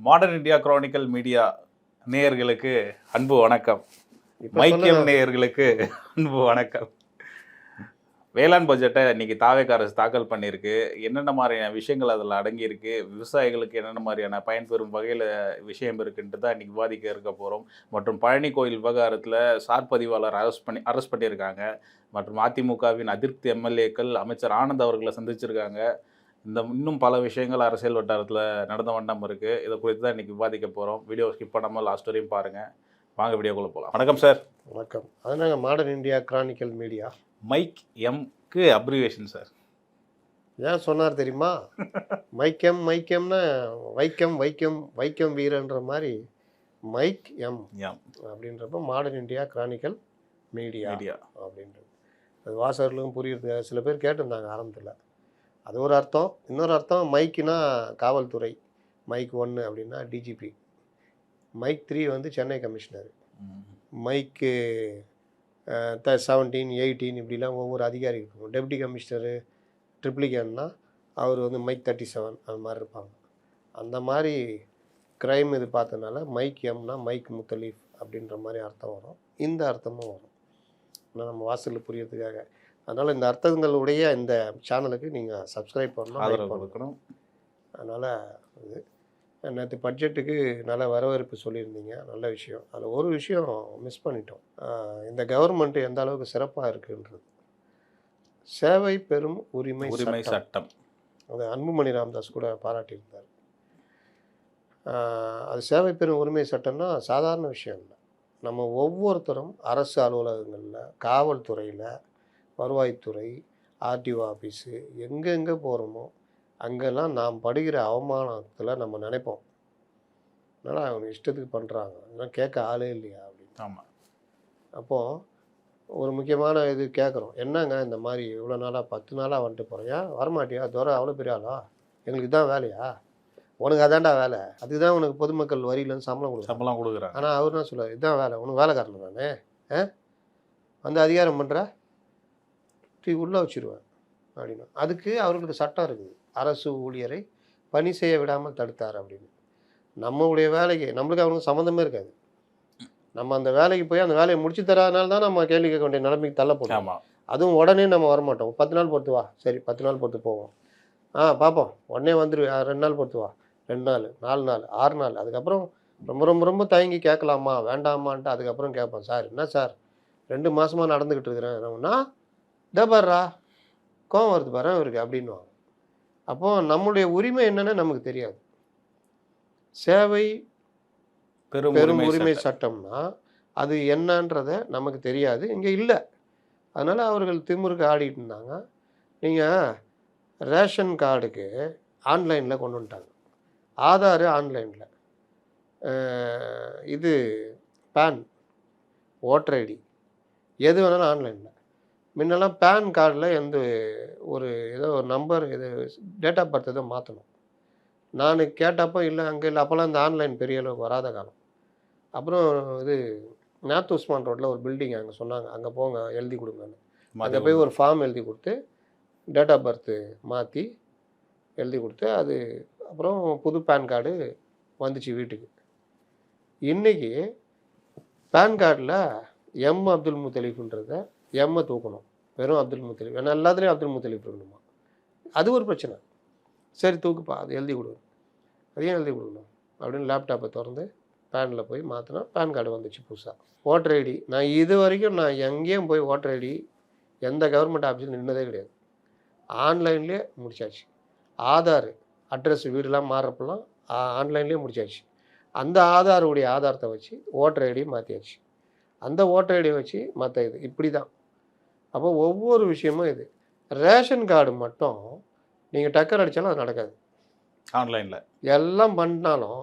Modern India chronicle media நேயர்களுக்கு அன்பு வணக்கம். மைக்கியம் நேயர்களுக்கு அன்பு வணக்கம். வேளாண் பட்ஜெட்டை இன்னைக்கு தாவேகா அரசு தாக்கல் பண்ணியிருக்கு. என்னென்ன மாதிரியான விஷயங்கள் அதில் அடங்கியிருக்கு, விவசாயிகளுக்கு என்னென்ன மாதிரியான பயன்பெறும் வகையில் விஷயம் இருக்குன்ட்டு தான் இன்றைக்கி விவாதிக்க இருக்க போகிறோம். மற்றும் பழனி கோயில் விவகாரத்தில் சார் பதிவாளர் அரெஸ்ட் பண்ணியிருக்காங்க. மற்றும் அதிமுகவின் அதிருப்தி எம்எல்ஏக்கள் அமைச்சர் ஆனந்த் அவர்களை சந்திச்சிருக்காங்க. இன்னும் பல விஷயங்கள் அரசியல் வட்டாரத்தில் நடந்த வண்ணம் இருக்குது. இதை குறித்து தான் இன்றைக்கி விவாதிக்க போகிறோம். வீடியோ ஸ்கிப் பண்ணாமல் லாஸ்ட் வரையும் பாருங்கள். வாங்க வீடியோக்குள்ளே போகலாம். வணக்கம் சார். வணக்கம். அதனால modern India chronicle media MIC எம்க்கு அப்ரிவேஷன் சார். ஏன் சொன்னார் தெரியுமா? மைக்கம்னா வைக்கம் வைக்கம் வைக்கம் வீரன்ற மாதிரி மைக் எம் அப்படின்றப்ப மாடர்ன் இந்தியா கிரானிக்கல் மீடியா அப்படின்றது அது வாசகர்களுக்கும் புரியுறதுக்காக சில பேர் கேட்டிருந்தாங்க ஆரம்பத்தில். அது ஒரு அர்த்தம். இன்னொரு அர்த்தம் மைக்குனா காவல்துறை, மைக் 1 அப்படின்னா டிஜிபி, மைக் 3 வந்து சென்னை கமிஷனர், மைக்கு 17, 18 இப்படிலாம் ஒவ்வொரு அதிகாரி இருக்கும். டெப்டி கமிஷனரு ட்ரிப்ளிகேன்னா அவர் வந்து மைக் 37 அது மாதிரி இருப்பாங்க. அந்த மாதிரி க்ரைம் இது பார்த்ததுனால மைக் எம்னா மைக் முத்தலீஃப் அப்படின்ற மாதிரி அர்த்தம் வரும். இந்த அர்த்தமும் வரும். ஆனால் நம்ம வாசலில் புரியறதுக்காக. அதனால் இந்த அர்த்தங்களுடைய இந்த சேனலுக்கு நீங்கள் சப்ஸ்கிரைப் பண்ணணும். அதனால் இது நேற்று பட்ஜெட்டுக்கு நல்ல வரவேற்பு சொல்லியிருந்தீங்க, நல்ல விஷயம். அதில் ஒரு விஷயம் மிஸ் பண்ணிட்டோம். இந்த கவர்மெண்ட்டு எந்த அளவுக்கு சிறப்பாக இருக்குன்றது. சேவை பெறும் உரிமை சட்டம். அது அன்புமணி ராமதாஸ் கூட பாராட்டியிருந்தார். அது சேவை பெறும் உரிமை சட்டம்னா சாதாரண விஷயம் இல்லை. நம்ம ஒவ்வொருத்தரும் அரசு அலுவலகங்களில், காவல்துறையில், வருவாய்த்துறை, ஆர்டிஓ ஆஃபீஸு எங்கெங்கே போகிறோமோ அங்கெல்லாம் நாம் படுகிற அவமானத்தில் நம்ம நினைப்போம், அதனால் அவங்க இஷ்டத்துக்கு பண்ணுறாங்க, அதெல்லாம் கேட்க ஆளே இல்லையா அப்படின்னு. ஆமாம். அப்போது ஒரு முக்கியமான இது கேட்குறோம், என்னங்க இந்த மாதிரி இவ்வளோ நாளாக 10 நாளாக வந்துட்டு போகிறியா, வரமாட்டியா, தோற அவ்வளோ பெரிய ஆளா, எங்களுக்கு தான் வேலையா, உனக்கு அதான்டா வேலை, அதுதான் உனக்கு பொதுமக்கள் வரியிலேருந்து சம்பளம் கொடுக்குறாங்க. ஆனால் அவர் என்ன சொல்லுவார், இதுதான் வேலை, உனக்கு வேலைக்காரன் தானே, வந்து அதிகாரம் பண்ணுற உள்ளே வச்சுருவேன் அப்படின்னு. அதுக்கு அவர்களுக்கு சட்டம் இருக்குது, அரசு ஊழியரை பணி செய்ய விடாமல் தடுத்தார் அப்படின்னு. நம்மளுடைய வேலைக்கு நம்மளுக்கு அவங்களுக்கு சம்மந்தமே இருக்காது. நம்ம அந்த வேலைக்கு போய் அந்த வேலையை முடிச்சு தராதனால தான் நம்ம கேள்வி கேட்க வேண்டிய நிலைமைக்கு தள்ளப்படும். அதுவும் உடனே நம்ம வரமாட்டோம். 10 நாள் பொறுத்து வா, சரி 10 நாள் பொறுத்து போவோம், பார்ப்போம், உடனே வந்துடு, 2 நாள் பொறுத்து வா, 2 நாள், 4 நாள், 6 நாள், அதுக்கப்புறம் ரொம்ப ரொம்ப ரொம்ப தயங்கி கேட்கலாமா வேண்டாமான்ட்டு அதுக்கப்புறம் கேட்போம், சார் என்ன சார் 2 மாதமாக நடந்துக்கிட்டு இருக்கிறேன், டபர்ரா கோவம் வருது பாரு அவருக்கு அப்படின்வாங்க. அப்போது நம்முடைய உரிமை என்னன்னு நமக்கு தெரியாது. சேவை பெரும் உரிமை சட்டம்னா அது என்னன்றதை நமக்கு தெரியாது, இங்கே இல்லை. அதனால் அவர்கள் திமிருக்கு ஆடிட்டு இருந்தாங்க. நீங்கள் ரேஷன் கார்டுக்கு ஆன்லைனில் கொண்டு வந்துட்டாங்க, ஆதார் ஆன்லைனில், இது பேன், ஓட்டர் ஐடி எது வேணாலும் ஆன்லைனில். முன்னெல்லாம் பேன் கார்டில் ஏதோ ஒரு நம்பர், இது டேட் ஆஃப் பர்த் எதோ மாற்றணும். நான் கேட்டப்போ இல்லை அங்கே இல்லை, அப்போல்லாம் இந்த ஆன்லைன் பெரிய அளவுக்கு வராத காலம். அப்புறம் இது நார்த் உஸ்மான் ரோட்டில் ஒரு பில்டிங் அங்கே சொன்னாங்க, அங்கே போங்க எழுதி கொடுங்கன்னு. அங்கே போய் ஒரு ஃபார்ம் எழுதி கொடுத்து டேட் ஆஃப் பர்த்து மாற்றி எழுதி கொடுத்து அது அப்புறம் புது பேன் கார்டு வந்துச்சு வீட்டுக்கு. இன்றைக்கி பேன் கார்டில் எம் அப்துல் முத்தலீஃப்ன்றதை எம்மை தூக்கணும், வெறும் அப்துல் முத்தலீஃப், ஏன்னா எல்லாத்துலேயும் அப்துல் முத்தலீஃப் இருக்கணுமா, அது ஒரு பிரச்சனை. சரி தூக்குப்பா, அது எழுதி கொடு, அதையும் எழுதி கொடுக்கணும் அப்படின்னு லேப்டாப்பை திறந்து பேனில் போய் மாற்றினா பேன் கார்டு வந்துச்சு புதுசாக. ஓட்டர் ஐடி, நான் இது வரைக்கும் நான் எங்கேயும் போய் ஓட்டர் ஐடி எந்த கவர்மெண்ட் ஆஃபீஸில் நின்னதே கிடையாது, ஆன்லைன்லேயே முடிச்சாச்சு. ஆதார் அட்ரஸ் வீடெலாம் மாறுறப்பெல்லாம் ஆன்லைன்லேயே முடிச்சாச்சு. அந்த ஆதாரத்தை வச்சு ஓட்டர் ஐடியை மாற்றியாச்சு, அந்த ஓட்டர் ஐடியை வச்சு மற்ற இது இப்படி தான். அப்போ ஒவ்வொரு விஷயமும் இது. ரேஷன் கார்டு மட்டும் நீங்கள் டக்கர் அடித்தாலும் அது நடக்காது ஆன்லைனில். எல்லாம் பண்ணாலும்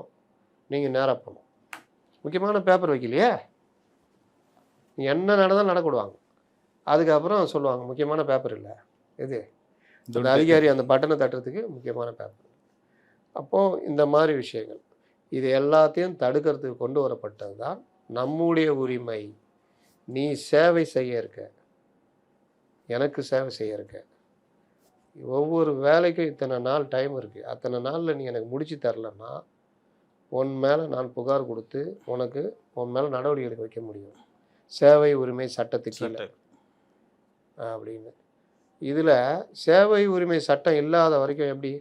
நீங்கள் நேராக போகணும். முக்கியமான பேப்பர் வைக்கலையே, என்ன நடந்தாலும் நடக்கிடுவாங்க. அதுக்கப்புறம் சொல்லுவாங்க முக்கியமான பேப்பர் இல்லை, இது இந்த அதிகாரி அந்த பட்டனை தட்டுறதுக்கு முக்கியமான பேப்பர். அப்போது இந்த மாதிரி விஷயங்கள் இது எல்லாத்தையும் தடுக்கிறதுக்கு கொண்டு வரப்பட்டது தான் நம்முடைய உரிமை. நீ சேவை செய்ய இருக்க, எனக்கு சேவை செய்ய இருக்க, ஒவ்வொரு வேலைக்கும் இத்தனை நாள் டைம் இருக்குது, அத்தனை நாளில் நீ எனக்கு முடிச்சு தரலன்னா உன் மேலே நான் புகார் கொடுத்து உனக்கு உன் மேலே நடவடிக்கை எடுக்க வைக்க முடியும் சேவை உரிமை சட்டத்துக்கு கீழே அப்படின்னு. இதில் சேவை உரிமை சட்டம் இல்லாத வரைக்கும் எப்படி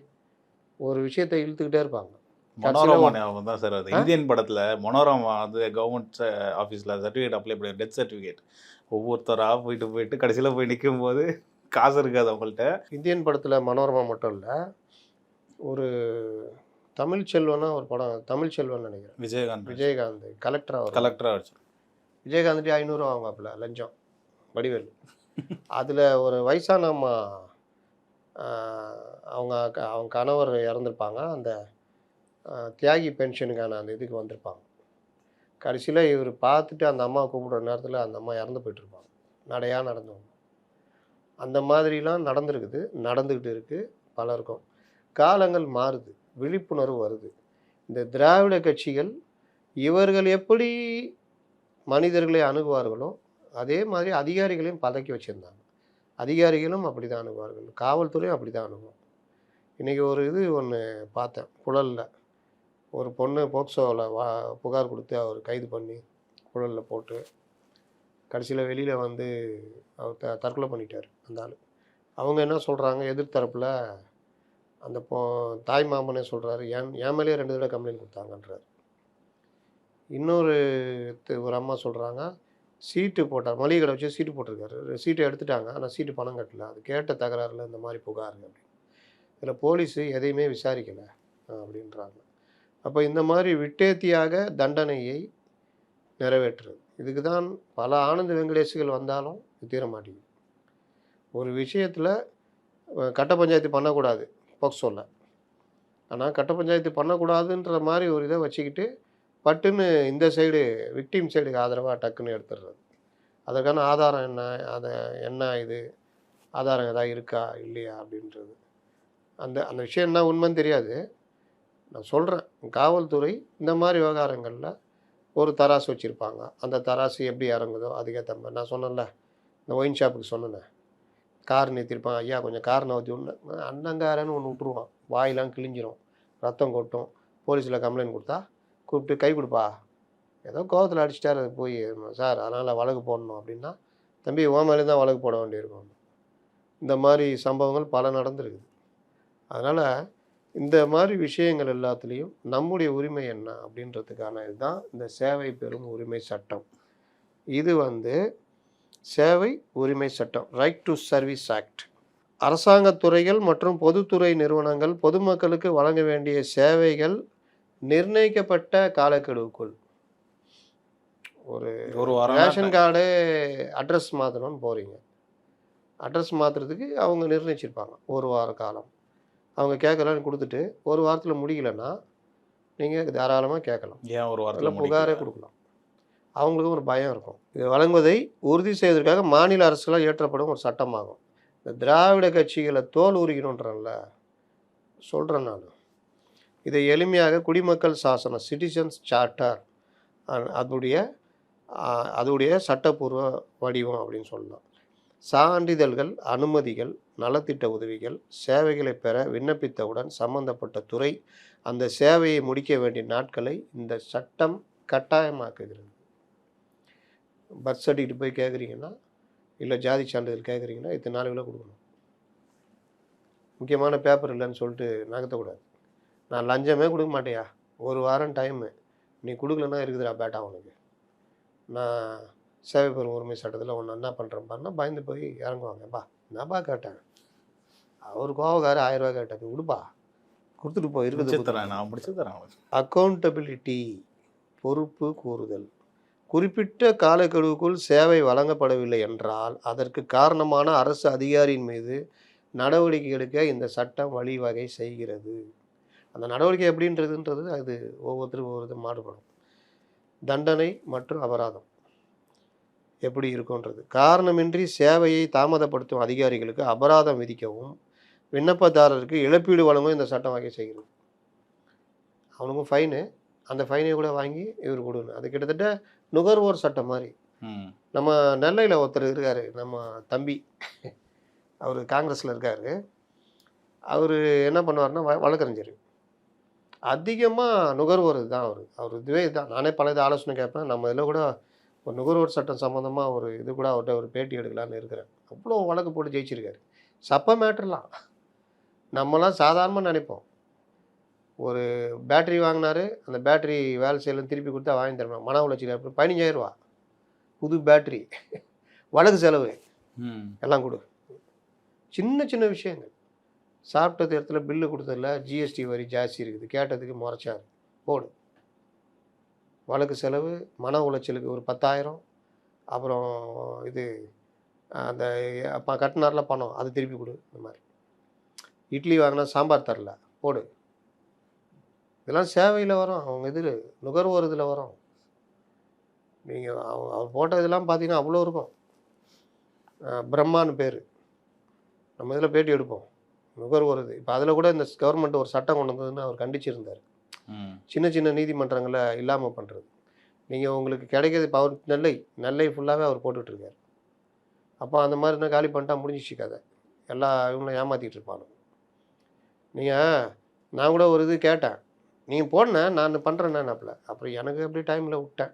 ஒரு விஷயத்தை இழுத்துக்கிட்டே இருப்பாங்க. மனோரமா ஞாபகம் தான் சார் அது. இந்தியன் படத்தில் மனோரமா வந்து கவர்மெண்ட் ஆஃபீஸில் சர்டிஃபிகேட் அப்ளை பண்ணி டெத் சர்டிஃபிகேட் ஒவ்வொருத்தராக போயிட்டு கடைசியில் போய் நிற்கும் போது காசு இருக்காது அவங்கள்ட்ட. இந்தியன் படத்தில் மனோரமா மட்டும் இல்லை, ஒரு தமிழ் செல்வனா ஒரு படம், தமிழ் செல்வன் நினைக்கிறேன், விஜயகாந்த் கலெக்டராக வச்சு விஜயகாந்த்ட்டு 500 வாங்குவாப்புல லஞ்சம் வடிவேல். அதில் ஒரு வயசான அம்மா, அவங்க கணவர் இறந்துருப்பாங்க, அந்த தியாகி பென்ஷனுக்கான அந்த இதுக்கு வந்திருப்பாங்க. கடைசியில் இவர் பார்த்துட்டு அந்த அம்மா கூப்பிடுற நேரத்தில் அந்த அம்மா இறந்து போயிட்டுருப்பாங்க, நடையாக நடந்தவங்க. அந்த மாதிரிலாம் நடந்துருக்குது, நடந்துக்கிட்டு இருக்குது பலருக்கும். காலங்கள் மாறுது, விழிப்புணர்வு வருது. இந்த திராவிட கட்சிகள் இவர்கள் எப்படி மனிதர்களை அணுகுவார்களோ அதே மாதிரி அதிகாரிகளையும் பதக்கி வச்சுருந்தாங்க. அதிகாரிகளும் அப்படி தான் அணுகுவார்கள், காவல்துறையும் அப்படி தான் அணுகும். இன்றைக்கி ஒரு இது ஒன்று பார்த்தேன், புழலில் ஒரு பொண்ணு போக்சோவில் புகார் கொடுத்து அவர் கைது பண்ணி புழலில் போட்டு கடைசியில் வெளியில் வந்து அவர் தற்கொலை பண்ணிட்டார் அந்த ஆள். அவங்க என்ன சொல்கிறாங்க, எதிர்த்தரப்பில் அந்த தாய் மாமனே சொல்கிறாரு, என் மேலேயே 2 தடவை கம்ப்ளைண்ட் கொடுத்தாங்கன்றார். இன்னொரு ஒரு அம்மா சொல்கிறாங்க, சீட்டு போட்டார், மளிகை கடை வச்சு சீட்டு போட்டிருக்காரு, சீட்டை எடுத்துட்டாங்க, ஆனால் சீட்டு பணம் கட்டல, அது கேட்ட தகராறில் இந்த மாதிரி புகார் அப்படின்னு. இதில் போலீஸு எதையுமே விசாரிக்கலை அப்படின்றாங்க. அப்போ இந்த மாதிரி விட்டேத்தியாக தண்டனையை நிறைவேற்றுறது, இதுக்கு தான் பல ஆனந்த வெங்கடேஷுகள் வந்தாலும் தீர மாட்டேங்குது. ஒரு விஷயத்தில் கட்ட பஞ்சாயத்து பண்ணக்கூடாது போக்சோவில், ஆனால் கட்ட பஞ்சாயத்து பண்ணக்கூடாதுன்ற மாதிரி ஒரு இதை வச்சுக்கிட்டு பட்டுன்னு இந்த சைடு விக்டிம் சைடுக்கு ஆதரவாக டக்குன்னு எடுத்துடுறது. அதற்கான ஆதாரம் என்ன, அதை என்ன இது ஆதாரம் எதாவது இருக்கா இல்லையா அப்படின்றது, அந்த விஷயம் என்ன உண்மைன்னு தெரியாது. நான் சொல்கிறேன், காவல்துறை இந்த மாதிரி விவகாரங்களில் ஒரு தராசு வச்சுருப்பாங்க, அந்த தராசு எப்படி இறங்குதோ அதுக்கேற்ற மாதிரி. நான் சொன்னேன்ல, இந்த ஒயின் ஷாப்புக்கு சொன்னேன், கார் நிறுத்திருப்பான், ஐயா கொஞ்சம் கார் நவுத்தி ஒன்று அண்ணங்காரன்னு ஒன்று விட்ருவான், வாயெலாம் கிழிஞ்சிரும், ரத்தம் கொட்டும். போலீஸில் கம்ப்ளைண்ட் கொடுத்தா கூப்பிட்டு கை கொடுப்பா, ஏதோ கோவத்தில் அடிச்சிட்டார், அது போய் சார் அதனால் வழக்கு போடணும் அப்படின்னா, தம்பி ஓ மேலே தான் வழக்கு போட வேண்டியிருக்கும். இந்த மாதிரி சம்பவங்கள் பல நடந்துருக்குது. அதனால் இந்த மாதிரி விஷயங்கள் எல்லாத்துலேயும் நம்முடைய உரிமை என்ன அப்படின்றதுக்கான இதுதான் இந்த சேவை பெறும் உரிமை சட்டம். இது வந்து சேவை உரிமை சட்டம், ரைட் டு சர்வீஸ் ஆக்ட். அரசாங்கத் துறைகள் மற்றும் பொதுத்துறை நிறுவனங்கள் பொதுமக்களுக்கு வழங்க வேண்டிய சேவைகள் நிர்ணயிக்கப்பட்ட காலக்கெடுவுக்குள், ஒரு ரேஷன் கார்டு அட்ரஸ் மாற்றணும்னு போகிறீங்க, அட்ரஸ் மாற்றுறதுக்கு அவங்க நிர்ணயிச்சிருப்பாங்க ஒரு வார காலம். அவங்க கேட்கலான்னு கொடுத்துட்டு ஒரு வாரத்தில் முடியலன்னா நீங்கள் தாராளமாக கேட்கலாம், ஏன் ஒரு வாரத்தில் புகாரே கொடுக்கலாம். அவங்களுக்கும் ஒரு பயம் இருக்கும். இது வழங்குவதை உறுதி செய்வதற்காக மாநில அரசுகளால் இயற்றப்படும் ஒரு சட்டமாகும். இந்த திராவிட கட்சிகளை தோல் உரிக்கணுன்றல சொல்கிறேன் நான். இதை எளிமையாக குடிமக்கள் சாசனம், சிட்டிசன்ஸ் சார்ட்டர், அதோடைய சட்டப்பூர்வ வடிவம் அப்படின்னு சொல்லலாம். சான்றிதழ்கள், அனுமதிகள், நலத்திட்ட உதவிகள், சேவைகளை பெற விண்ணப்பித்தவுடன் சம்பந்தப்பட்ட துறை அந்த சேவையை முடிக்க வேண்டிய நாட்களை இந்த சட்டம் கட்டாயமாக்குகிறது. பர்த் சர்டிஃபிகேட் போய் கேட்குறீங்கன்னா, இல்லை ஜாதி சான்றிதழ் கேட்குறீங்கன்னா இத்தனை நாளுக்குள்ளே கொடுக்கணும். முக்கியமான பேப்பர் இல்லைன்னு சொல்லிட்டு நகர்த்தக்கூடாது. நான் லஞ்சமே கொடுக்க மாட்டேயா, ஒரு வாரம் டைமு, நீ கொடுக்கலன்னா இருக்குதுடா பேட்டா உனக்கு, நான் சேவை பெறும் உரிமை சட்டத்தில் ஒன்று என்ன பண்ணுறேன் பாருன்னா பயந்து போய் இறங்குவாங்கப்பா. என்னப்பா கேட்டேன், அவர் கோவக்காரர் 1000 ரூபா கேட்டார், விடுப்பா கொடுத்துட்டு போய் இருக்குது. நான் முடிச்சு தரேன். அக்கௌண்டபிலிட்டி, பொறுப்பு கூறுதல். குறிப்பிட்ட காலக்கெடுவுக்குள் சேவை வழங்கப்படவில்லை என்றால் அதற்கு காரணமான அரசு அதிகாரியின் மீது நடவடிக்கை எடுக்க இந்த சட்டம் வழிவகை செய்கிறது. அந்த நடவடிக்கை எப்படின்றதுன்றது அது ஒவ்வொருத்தருக்கும் ஒவ்வொரு மாறுபடும். தண்டனை மற்றும் அபராதம் எப்படி இருக்குன்றது, காரணமின்றி சேவையை தாமதப்படுத்தும் அதிகாரிகளுக்கு அபராதம் விதிக்கவும் விண்ணப்பதாரருக்கு இழப்பீடு வழங்கவும் இந்த சட்டம் வகை செய்கிறது. அவனுக்கும் ஃபைனு, அந்த ஃபைனை கூட வாங்கி இவர் கொடுக்கணும். அது கிட்டத்தட்ட நுகர்வோர் சட்டம் மாதிரி. நம்ம நெல்லையில் ஒருத்தர் இருக்கார், நம்ம தம்பி, அவர் காங்கிரஸில் இருக்கார். அவர் என்ன பண்ணுவார்னா வழக்கறிஞர், அதிகமாக நுகர்வோர் தான் அவர் இதுவே தான். நானே பல இது ஆலோசனை கேட்பேன். நம்ம இதில் கூட ஒரு நுகர்வோர் சட்டம் சம்மந்தமாக ஒரு இது கூட அவர்கிட்ட ஒரு பேட்டி எடுக்கலான்னு இருக்கிறேன். அவ்வளோ வழக்கு போட்டு ஜெயிச்சிருக்காரு. சப்ப மேட்டர்லாம் நம்மலாம் சாதாரணமாக நினைப்போம். ஒரு பேட்டரி வாங்கினாரு, அந்த பேட்டரி வேலை செய்யலன்னு திருப்பி கொடுத்தா வாங்கி தரணும். மன உளைச்சல் எப்படி 15,000 புது பேட்டரி, வழக்கு செலவு எல்லாம் கொடு. சின்ன சின்ன விஷயங்கள். சாப்பிட்டது இடத்துல பில்லு கொடுத்ததில்ல, ஜிஎஸ்டி வரி ஜாஸ்தி இருக்குது, கேட்டதுக்கு முறைச்சாரு, போடு. வழக்கு செலவு, மன உளைச்சலுக்கு ஒரு 10,000. அப்புறம் இது அந்த அப்போ கட்டினார்ல பணம், அது திருப்பி கொடு. இந்த மாதிரி இட்லி வாங்கினா சாம்பார் தரல, போடு. இதெல்லாம் சேவையில் வரும். அவங்க இது நுகர்வோர் இதில் வரும். நீங்கள் அவர் போட்ட இதெல்லாம் பார்த்தீங்கன்னா அவ்வளோ இருக்கும். பிரம்மான்னு பேர். நம்ம இதில் பேட்டி எடுப்போம். நுகர்வோர் இது. இப்போ அதில் கூட இந்த கவர்மெண்ட் ஒரு சட்டம் கொண்டு வந்ததுன்னு அவர் கண்டிச்சிருந்தார். சின்ன சின்ன நீதிமன்றங்களை இல்லாமல் பண்ணுறது. நீங்கள் உங்களுக்கு கிடைக்கிறது இப்போ அவர் நெல்லை ஃபுல்லாகவே அவர் போட்டுட்ருக்கார். அப்போ அந்த மாதிரி இருந்தால் காலி பண்ணிட்டா முடிஞ்சிச்சு கதை. எல்லா இவங்களும் ஏமாற்றிட்டு இருப்பானு. நான் கூட ஒரு இது கேட்டேன், நீங்கள் போடனேன் நான் பண்ணுறேன்னாப்ல. அப்புறம் எனக்கு அப்படி டைமில் விட்டேன்.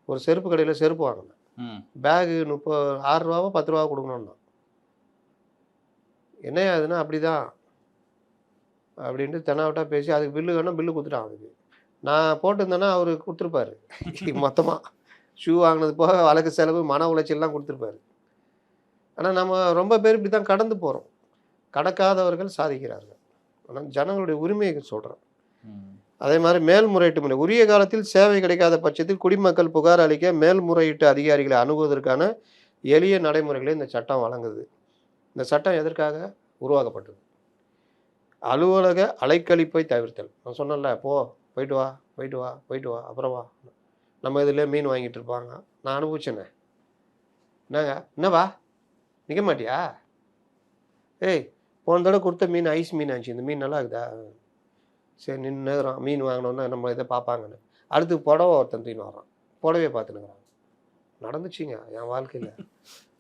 ஒரு செருப்பு கடையில் செருப்பு வாங்கினேன். பேகு 6 ரூபாவோ 10 ரூபா கொடுக்கணுன்னா, என்னையா அதுன்னா அப்படி தான் அப்படின்ட்டு தெனாவட்டா பேசி அதுக்கு பில்லு வேணும், பில்லு கொடுத்துட்டான். அதுக்கு நான் போட்டிருந்தேன்னா அவர் கொடுத்துருப்பாரு. மொத்தமாக ஷூ வாங்கினது போக வழக்கு செலவு, மன உளைச்சல்லாம் கொடுத்துருப்பாரு. ஆனால் நம்ம ரொம்ப பேர் இப்படி தான் கடந்து போகிறோம். கடக்காதவர்கள் சாதிக்கிறார்கள். ஆனால் ஜனங்களுடைய உரிமையை சொல்கிறேன். அதே மாதிரி மேல்முறையீட்டு முறை. உரிய காலத்தில் சேவை கிடைக்காத பட்சத்தில் குடிமக்கள் புகார் அளிக்க மேல்முறையீட்டு அதிகாரிகளை அணுகுவதற்கான எளிய நடைமுறைகளை இந்த சட்டம் வழங்குது. இந்த சட்டம் எதற்காக உருவாக்கப்பட்டது? அலுவலக அலைக்கழிப்பை தவிர்த்தல். நான் சொன்னேன்ல, போயிட்டு வா போயிட்டு வா போயிட்டு வா அப்புறம் வா. நம்ம இதில் மீன் வாங்கிட்டு இருப்பாங்க. நான் அனுபவிச்சேனே. என்னவா நிற்க மாட்டியா? ஏய், போன தடவை கொடுத்த மீன் ஐஸ் மீன் ஆச்சு, இந்த மீன் நல்லா இருக்குதா? சரி நின்று மீன் வாங்கினோன்னா நம்ம இதை பார்ப்பாங்கன்னு. அடுத்து புடவை ஒருத்தன் தூக்கின்னு வரான், புடவையை பார்த்துனுங்கிறாங்க. நடந்துச்சுங்க என் வாழ்க்கையில்.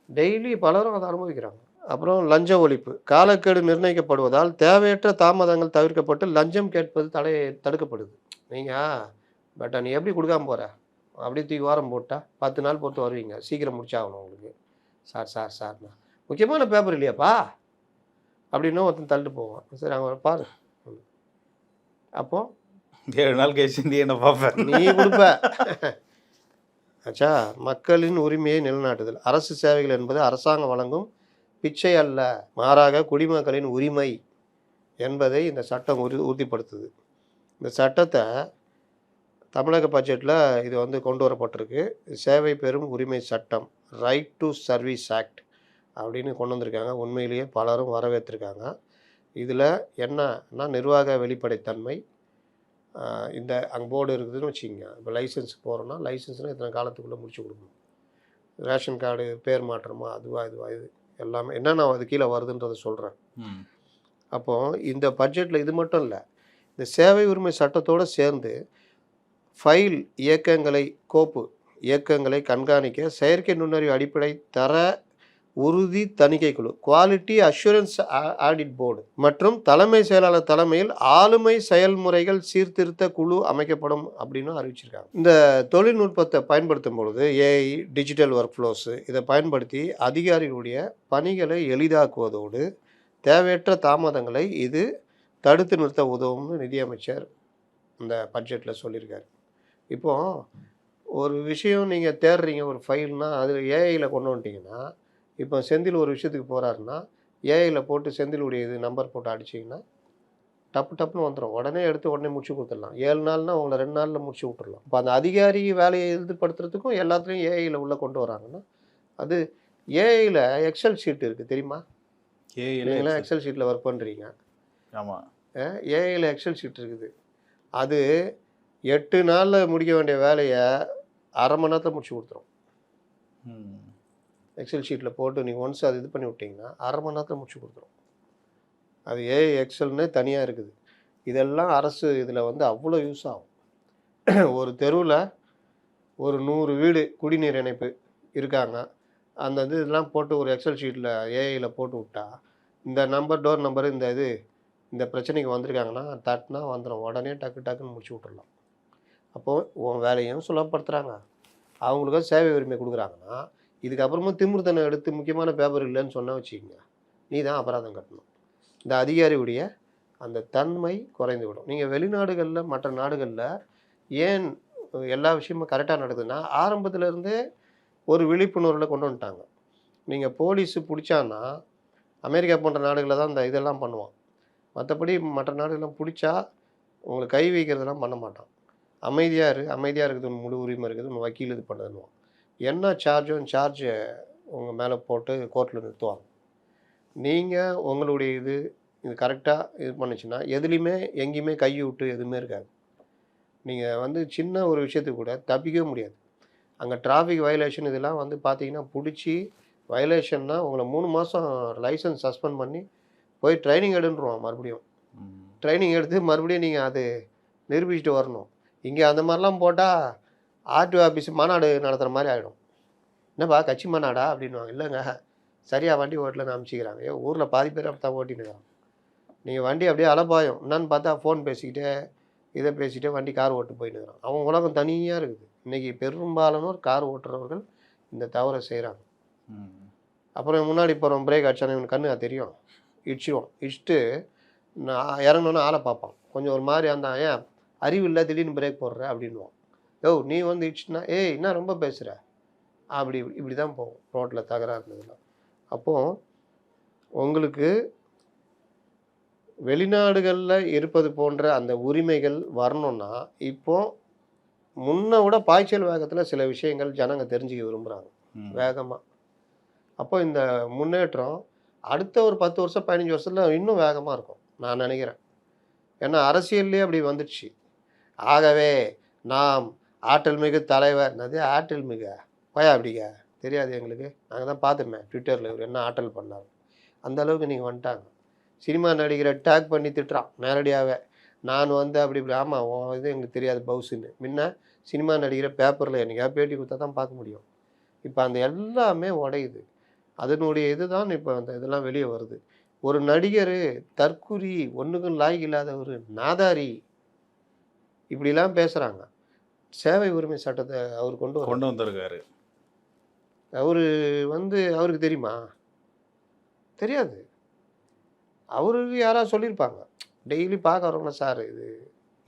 டெய்லி பலரும் அதை அனுபவிக்கிறாங்க. அப்புறம் லஞ்ச ஒழிப்பு. காலக்கெடு நிர்ணயிக்கப்படுவதால் தேவையற்ற தாமதங்கள் தவிர்க்கப்பட்டு லஞ்சம் கேட்பது தடுக்கப்படுது. பட் நீ எப்படி கொடுக்காம போகிற? அப்படியே தூக்கி வாரம் போட்டால் 10 நாள் பொறுத்து வருவீங்க, சீக்கிரம் முடிச்சாகணும் உங்களுக்கு. சார்ண்ணா முக்கியமான பேப்பர் இல்லையாப்பா அப்படின்னா ஒருத்தன் தள்ளிட்டு போவான். சரி அங்கே பாரு. அப்போ 7 நாள் கழிச்சு என்ன பார்ப்பேன், நீ கொடுப்ப. ஆச்சா. மக்களின் உரிமையை நிலைநாட்டுதல். அரசு சேவைகள் என்பது அரசாங்கம் வழங்கும் பிச்சை அல்ல, மாறாக குடிமக்களின் உரிமை என்பதை இந்த சட்டம் உறுதிப்படுத்துது. இந்த சட்டத்தை தமிழக பட்ஜெட்டில் இது கொண்டு வரப்பட்டிருக்கு. சேவை பெறும் உரிமை சட்டம், ரைட் டு சர்வீஸ் ஆக்ட் அப்படின்னு கொண்டு வந்திருக்காங்க. உண்மையிலேயே பலரும் வரவேற்றிருக்காங்க. இதில் என்னன்னா நிர்வாக வெளிப்படைத்தன்மை. இந்த அங்கே போர்டு இருக்குதுன்னு வச்சுக்கோங்க. இப்போ லைசன்ஸ் போகிறோன்னா லைசன்ஸ்னால் இத்தனை காலத்துக்குள்ளே முடிச்சு கொடுக்கணும். ரேஷன் கார்டு பேர் மாற்றமா, இதுவா இது எல்லாமே என்னென்ன அது கீழே வருதுன்றதை சொல்கிறேன். அப்போது இந்த பட்ஜெட்டில் இது மட்டும் இல்லை, இந்த சேவை உரிமை சட்டத்தோடு சேர்ந்து ஃபைல் கோப்பு இயக்கங்களை கண்காணிக்க செயற்கை நுண்ணறிவு அடிப்படை தர உறுதி தணிக்கை குழு, குவாலிட்டி அஷூரன்ஸ் ஆடிட் போர்டு மற்றும் தலைமை செயலாளர் தலைமையில் ஆளுமை செயல்முறைகள் சீர்திருத்த குழு அமைக்கப்படும் அப்படின்னு அறிவிச்சிருக்காங்க. இந்த தொழில்நுட்பத்தை பயன்படுத்தும் பொழுது ஏஐ, டிஜிட்டல் ஒர்க் ஃப்ளோஸு இதை பயன்படுத்தி அதிகாரிகளுடைய பணிகளை எளிதாக்குவதோடு தேவையற்ற தாமதங்களை இது தடுத்து நிறுத்த உதவும்னு நிதியமைச்சர் இந்த பட்ஜெட்டில் சொல்லியிருக்காரு. இப்போது ஒரு விஷயம் நீங்கள் தேடுறீங்க, ஒரு ஃபைல்னால் அதில் ஏஐயில் கொண்டு வந்துட்டிங்கன்னா, இப்போ செந்தில் ஒரு விஷயத்துக்கு போகிறாருன்னா ஏஐயில் போட்டு செந்திலுடைய இது நம்பர் போட்டு அடிச்சிங்கன்னா டப்புன்னு வந்துடும். உடனே எடுத்து உடனே முடிச்சு கொடுத்துடலாம். 7 நாள்னா உங்களை 2 நாளில் முடிச்சு விட்டுடலாம். இப்போ அந்த அதிகாரி வேலையை எழுதுப்படுத்துறதுக்கும் எல்லாத்துலேயும் ஏஐயில் உள்ளே கொண்டு வராங்கன்னா, அது ஏஐயில் எக்ஸல் ஷீட் இருக்குது தெரியுமா? நீங்களாம் எக்ஸல் ஷீட்டில் ஒர்க் பண்ணுறீங்க. ஆமாம், ஏஐயில் எக்ஸல் ஷீட் இருக்குது. அது 8 நாளில் முடிக்க வேண்டிய வேலையை அரை மணி நேரத்தில் முடிச்சு கொடுத்துரும். எக்ஸல் ஷீட்டில் போட்டு நீங்கள் ஒன்ஸ் அது இது பண்ணி விட்டிங்கன்னா அரை மணி நேரத்தில் முடிச்சு கொடுத்துரும். அது ஏஐ எக்ஸல்னு தனியாக இருக்குது. இதெல்லாம் அரசு இதில் அவ்வளோ யூஸ் ஆகும். ஒரு தெருவில் ஒரு 100 வீடு குடிநீர் இணைப்பு இருக்காங்க. அந்த இதெல்லாம் போட்டு ஒரு எக்ஸல் ஷீட்டில் ஏஐயில் போட்டு விட்டா, இந்த நம்பர் டோர் நம்பரு இந்த இது இந்த பிரச்சனைக்கு வந்திருக்காங்கன்னா தட்டினா வந்துடும், உடனே டக்கு டக்குன்னு முடிச்சு விட்டுறலாம். அப்போது உன் வேலையும் சுலபப்படுத்துகிறாங்க, அவங்களுக்கும் சேவை உரிமை கொடுக்குறாங்கன்னா, இதுக்கப்புறமும் திமிர்த்தனம் எடுத்து முக்கியமான பேப்பர் இல்லைன்னு சொன்ன வச்சுக்கோங்க, நீ தான் அபராதம் கட்டணும். இந்த அதிகாரியுடைய அந்த தன்மை குறைந்து விடும். நீங்கள் வெளிநாடுகளில் மற்ற நாடுகளில் ஏன் எல்லா விஷயமும் கரெக்டாக நடக்குதுன்னா, ஆரம்பத்துலேருந்தே ஒரு விழிப்புணர்வில் கொண்டு வந்துட்டாங்க. நீங்கள் போலீஸு பிடிச்சான்னா, அமெரிக்கா போன்ற நாடுகளில் தான் இந்த இதெல்லாம் பண்ணுவான். மற்றபடி மற்ற நாடுகள்லாம் பிடிச்சா உங்களுக்கு கை வைக்கிறதெல்லாம் பண்ண மாட்டான். அமைதியாக அமைதியாக இருக்கிறது முழு உரிமை இருக்குது, உன் வக்கீல் இது பண்ணுதுன்னுவான். என்ன சார்ஜோ சார்ஜை உங்கள் மேலே போட்டு கோர்ட்டில் நிறுத்துவாங்க. நீங்கள் உங்களுடைய இது கரெக்டாக இது பண்ணுச்சுன்னா எதுலேயுமே எங்கேயுமே கை விட்டு எதுவுமே இருக்காது. நீங்கள் வந்து சின்ன ஒரு விஷயத்துக்கு கூட தப்பிக்கவே முடியாது. அங்கே டிராஃபிக் வயலேஷன் இதெல்லாம் வந்து பார்த்தீங்கன்னா பிடிச்சி வயலேஷன்னா உங்களை 3 மாதம் லைசன்ஸ் சஸ்பெண்ட் பண்ணி போய் ட்ரைனிங் எடுன்றுவான் மறுபடியும். ட்ரைனிங் எடுத்து மறுபடியும் நீங்கள் அது நிரூபிச்சுட்டு வரணும். இங்கே அந்த மாதிரிலாம் போட்டால் ஆர்டிஓ ஆஃபீஸ் மாநாடு நடத்துகிற மாதிரி ஆகிடும். என்னப்பா கட்சி மாநாடா அப்படின்வாங்க. இல்லைங்க, சரியாக வண்டி ஓட்டலன்னு அனுப்பிச்சிக்கிறாங்க. ஊரில் பாதி பேர் அப்படி தான் ஓட்டினுக்கிறாங்க. நீங்கள் வண்டி அப்படியே அலப்பாயும் என்னன்னு பார்த்தா ஃபோன் பேசிக்கிட்டே இதை பேசிக்கிட்டே வண்டி கார் ஓட்டு போயின்னுக்கிறான். அவன் உலகம் தனியாக இருக்குது. இன்றைக்கி பெரும்பாலானோர் கார் ஓட்டுறவர்கள் இந்த தவறை செய்கிறாங்க. அப்புறம் முன்னாடி போகிறோம் பிரேக் அடிச்சானே இவனுக்கு கண்ணு தெரியும், இடிச்சிடுவோம். இடிச்சுட்டு நான் இறங்கணுன்னு ஆளை பார்ப்பான். கொஞ்சம் ஒரு மாதிரி அந்த ஏன் அறிவு இல்லை திடீர்னு பிரேக் போடுற அப்படின்வான். நீ வந்து இடிச்சுன்னா என்ன ரொம்ப பேசுகிற அப்படி இப்படி தான் போகும் ரோட்டில் தகராறு இருந்ததுலாம். அப்போது உங்களுக்கு வெளிநாடுகளில் இருப்பது போன்ற அந்த உரிமைகள் வரணும்னா இப்போது முன்ன விட பாய்ச்சல் வேகத்தில் சில விஷயங்கள் ஜனங்க தெரிஞ்சுக்க விரும்புகிறாங்க வேகமாக. அப்போ இந்த முன்னேற்றம் அடுத்த ஒரு 10 வருஷம் 15 வருஷத்தில் இன்னும் வேகமாக இருக்கும் நான் நினைக்கிறேன். ஏன்னா அரசியல்லே அப்படி வந்துடுச்சு. ஆகவே நாம் ஆற்றல் மிகு தலைவர் என்னது ஆற்றல் மிக பயா அப்படிங்க தெரியாது எங்களுக்கு, நாங்கள் தான் பார்த்துமே ட்விட்டரில் இவர் என்ன ஆற்றல் பண்ணார் அந்த அளவுக்கு நீங்கள் வந்துட்டாங்க. சினிமா நடிகரை டேக் பண்ணி திட்டுறான் நேரடியாகவே, நான் வந்து அப்படி இப்படி ஆமாம் இது எங்களுக்கு தெரியாது பவுசுன்னு. முன்ன சினிமா நடிகரை பேப்பரில் என்னைக்காக பேட்டி கொடுத்தா தான் பார்க்க முடியும். இப்போ அந்த எல்லாமே உடையுது. அதனுடைய இதுதான் இப்போ அந்த இதெல்லாம் வெளியே வருது. ஒரு நடிகர் தற்குறி ஒன்றுக்கும் லாய்க்கு இல்லாத ஒரு நாதாரி இப்படிலாம் பேசுகிறாங்க. சேவை உரிமை சட்டத்தை அவர் கொண்டு வந்திருக்காரு. அவர் வந்து அவருக்கு தெரியுமா? தெரியாது. அவருக்கு யாராவது சொல்லியிருப்பாங்க. டெய்லி பார்க்க வரவங்க சார் இது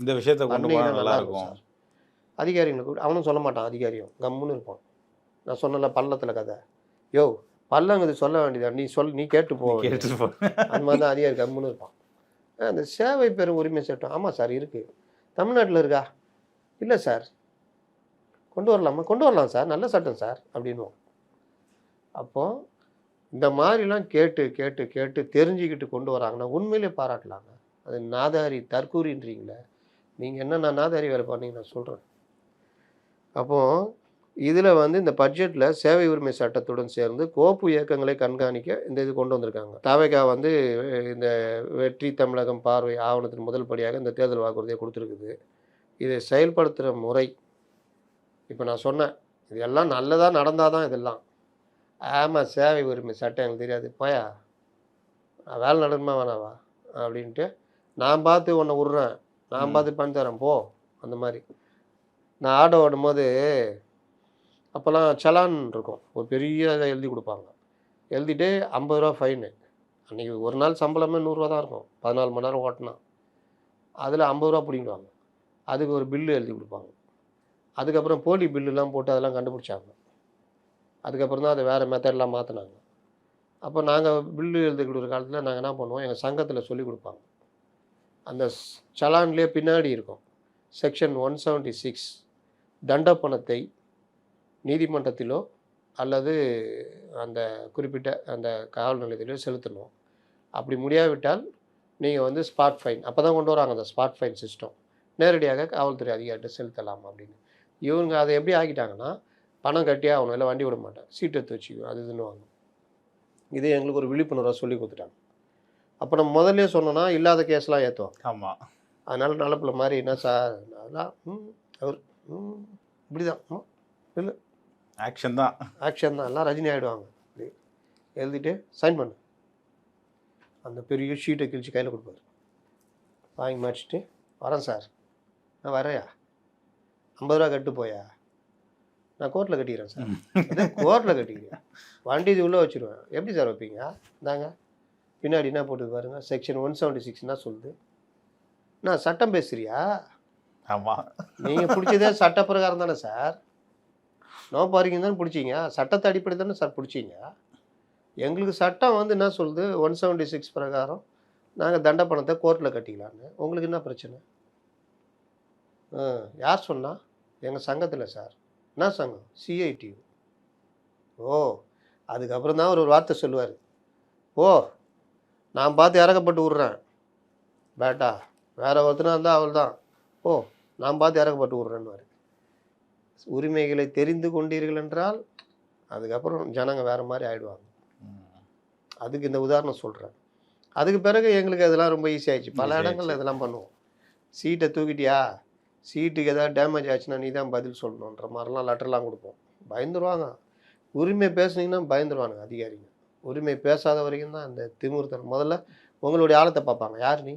இந்த விஷயத்தை கொண்டு போனால் நல்லா இருக்கும் சார். அதிகாரிங்களுக்கு அவனும் சொல்ல மாட்டான், அதிகாரியும் கம்முன்னு இருப்பான். நான் சொன்னல பள்ளத்தில் கதை, பள்ளங்குது சொல்ல வேண்டியதா நீ கேட்டு போ அந்த மாதிரி தான் அதிகாரி கம்முன்னு இருப்பான். அந்த சேவை பெறும் உரிமை சட்டம் ஆமாம் சார் இருக்குது, தமிழ்நாட்டில் இருக்கா? இல்லை சார். கொண்டு வரலாம் சார், நல்ல சட்டம் சார் அப்படின்வோம். அப்போது இந்த மாதிரிலாம் கேட்டு கேட்டு கேட்டு தெரிஞ்சுக்கிட்டு கொண்டு வராங்கன்னா உண்மையிலே பாராட்டலாங்க. அது நாதாரி தற்கூறின்றீங்களே, நீங்கள் என்னென்ன நாதாரி வேலை பண்ணீங்க நான் சொல்கிறேன். அப்போது இதில் வந்து இந்த பட்ஜெட்டில் சேவை உரிமை சட்டத்துடன் சேர்ந்து கோப்பு இயக்கங்களை கண்காணிக்க இந்த இது கொண்டு வந்திருக்காங்க. தவேகா வந்து இந்த வெற்றி தமிழகம் பார்வை ஆவணத்தின் முதல் படியாக இந்த தேர்தல் வாக்குறுதியை கொடுத்துருக்குது. இதை செயல்படுத்துகிற முறை இப்போ நான் சொன்னேன், இது எல்லாம் நல்லதாக நடந்தால் தான் இதெல்லாம். ஆமாம் சேவை உரிமை சட்டம் எனக்கு தெரியாது போயா, வேலை நடக்குமா வேணாவா அப்படின்ட்டு நான் பார்த்து உன்னை விட்றேன், நான் பார்த்து பண்ணி தரேன் போ. அந்த மாதிரி நான் ஆட்டோ ஓடும்போது அப்போல்லாம் சலான் இருக்கும், ஒரு பெரிய எழுதி கொடுப்பாங்க. எழுதிட்டு 50 ரூபா ஃபைனு. அன்றைக்கி ஒரு நாள் சம்பளமே 100 ரூபா தான் இருக்கும், 14 மணி நேரம் ஓட்டினா. அதில் 50 ரூபா பிடிங்குவாங்க. அதுக்கு ஒரு பில்லு எழுதி கொடுப்பாங்க. அதுக்கப்புறம் போலி பில்லுலாம் போட்டு அதெல்லாம் கண்டுபிடிச்சாங்க. அதுக்கப்புறம் தான் அதை வேறு மெத்தட்லாம் மாற்றினாங்க. அப்போ நாங்கள் பில்லு எழுதி கொடுக்குற காலத்தில் நாங்கள் என்ன பண்ணுவோம், எங்கள் சங்கத்தில் சொல்லி கொடுப்பாங்க. அந்த சலான்லேயே பின்னாடி இருக்கும் செக்ஷன் 176, தண்ட பணத்தை நீதிமன்றத்திலோ அல்லது அந்த குறிப்பிட்ட அந்த காவல் நிலையத்திலோ செலுத்தணும். அப்படி முடியாவிட்டால் நீங்கள் வந்து ஸ்பாட் ஃபைன், அப்போ தான் கொண்டு வராங்க அந்த ஸ்பாட் ஃபைன் சிஸ்டம், நேரடியாக காவல்துறை அதிகாரிகிட்ட செலுத்தலாம் அப்படின்னு. இவங்க அதை எப்படி ஆக்கிட்டாங்கன்னா, பணம் கட்டியே ஆகணும், இல்லை வண்டி விட மாட்டேன், சீட் எடுத்து வச்சுக்கோ அது இதுன்னு வாங்க. இது எங்களுக்கு ஒரு விழிப்புணர்வாக சொல்லி கொடுத்துட்டாங்க. அப்போ நம்ம முதல்ல சொன்னோன்னா இல்லாத கேஸ்லாம் ஏற்றுவோம். ஆமாம். அதனால் நல்லப்பிள்ள மாதிரி என்ன சார் அதெல்லாம் அவர் இப்படி தான் இல்லை ஆக்ஷன் தான் எல்லாம் ரஜினி ஆகிடுவாங்க. எழுதிட்டு சைன் பண்ணு, அந்த பெரிய ஷீட்டை கிழிச்சு கையில் கொடுப்பாரு. வாங்கி மாட்டிட்டு வரேன் சார். நான் வரையா 50 ரூபா கட்டு போயா, நான் கோர்ட்டில் கட்டிக்கிறேன் சார். அதே கோர்ட்டில் கட்டிக்கிறேன், வண்டி இது உள்ளே வச்சுருவேன். எப்படி சார் வைப்பீங்க? இந்தாங்க பின்னாடி என்ன போட்டு பாருங்க, செக்ஷன் 176 சொல்லுது. நான் சட்டம் பேசுறியா? ஆமாம், நீங்கள் பிடிச்சதே சட்ட பிரகாரம் தானே சார். நோ பார்க்கிங் தானே பிடிச்சிங்க, சட்டத்தை அடிப்படை தானே சார் பிடிச்சிங்க. எங்களுக்கு சட்டம் வந்து என்ன சொல்லுது, 176 பிரகாரம் நாங்கள் தண்ட பணத்தை கோர்ட்டில் கட்டிக்கலான்னு. உங்களுக்கு என்ன பிரச்சனை? யார் சொன்னா? எங்கள் சங்கத்தில் சார். என்ன சங்கம்? சிஐடியு. ஓ, அதுக்கப்புறம் தான் ஒரு வார்த்தை சொல்லுவார். ஓ, நான் பார்த்து இறக்கப்பட்டு விட்றேன் பேட்டா, வேற ஒருத்தனா இருந்தால் அவள் தான். ஓ, நான் பார்த்து இறக்கப்பட்டு விட்றேன்னு. உரிமைகளை தெரிந்து கொண்டீர்கள் என்றால் அதுக்கப்புறம் ஜனங்க வேறு மாதிரி ஆகிடுவாங்க. அதுக்கு இந்த உதாரணம் சொல்கிறேன். அதுக்கு பிறகு எங்களுக்கு அதெல்லாம் ரொம்ப ஈஸி ஆயிடுச்சு. பல இடங்கள்ல இதெல்லாம் பண்ணுவோம். சீட்டை தூக்கிட்டியா, சீட்டுக்கு ஏதாவது டேமேஜ் ஆச்சுன்னா நீ தான் பதில் சொல்லணுன்ற மாதிரிலாம் லெட்டர்லாம் கொடுப்போம். பயந்துருவாங்க. உரிமை பேசுனீங்கன்னா பயந்துருவானுங்க அதிகாரிங்க. உரிமை பேசாத வரைக்கும் தான் அந்த திமிர்த்தனம். முதல்ல உங்களுடைய ஆழத்தை பார்ப்பாங்க. யார் நீ?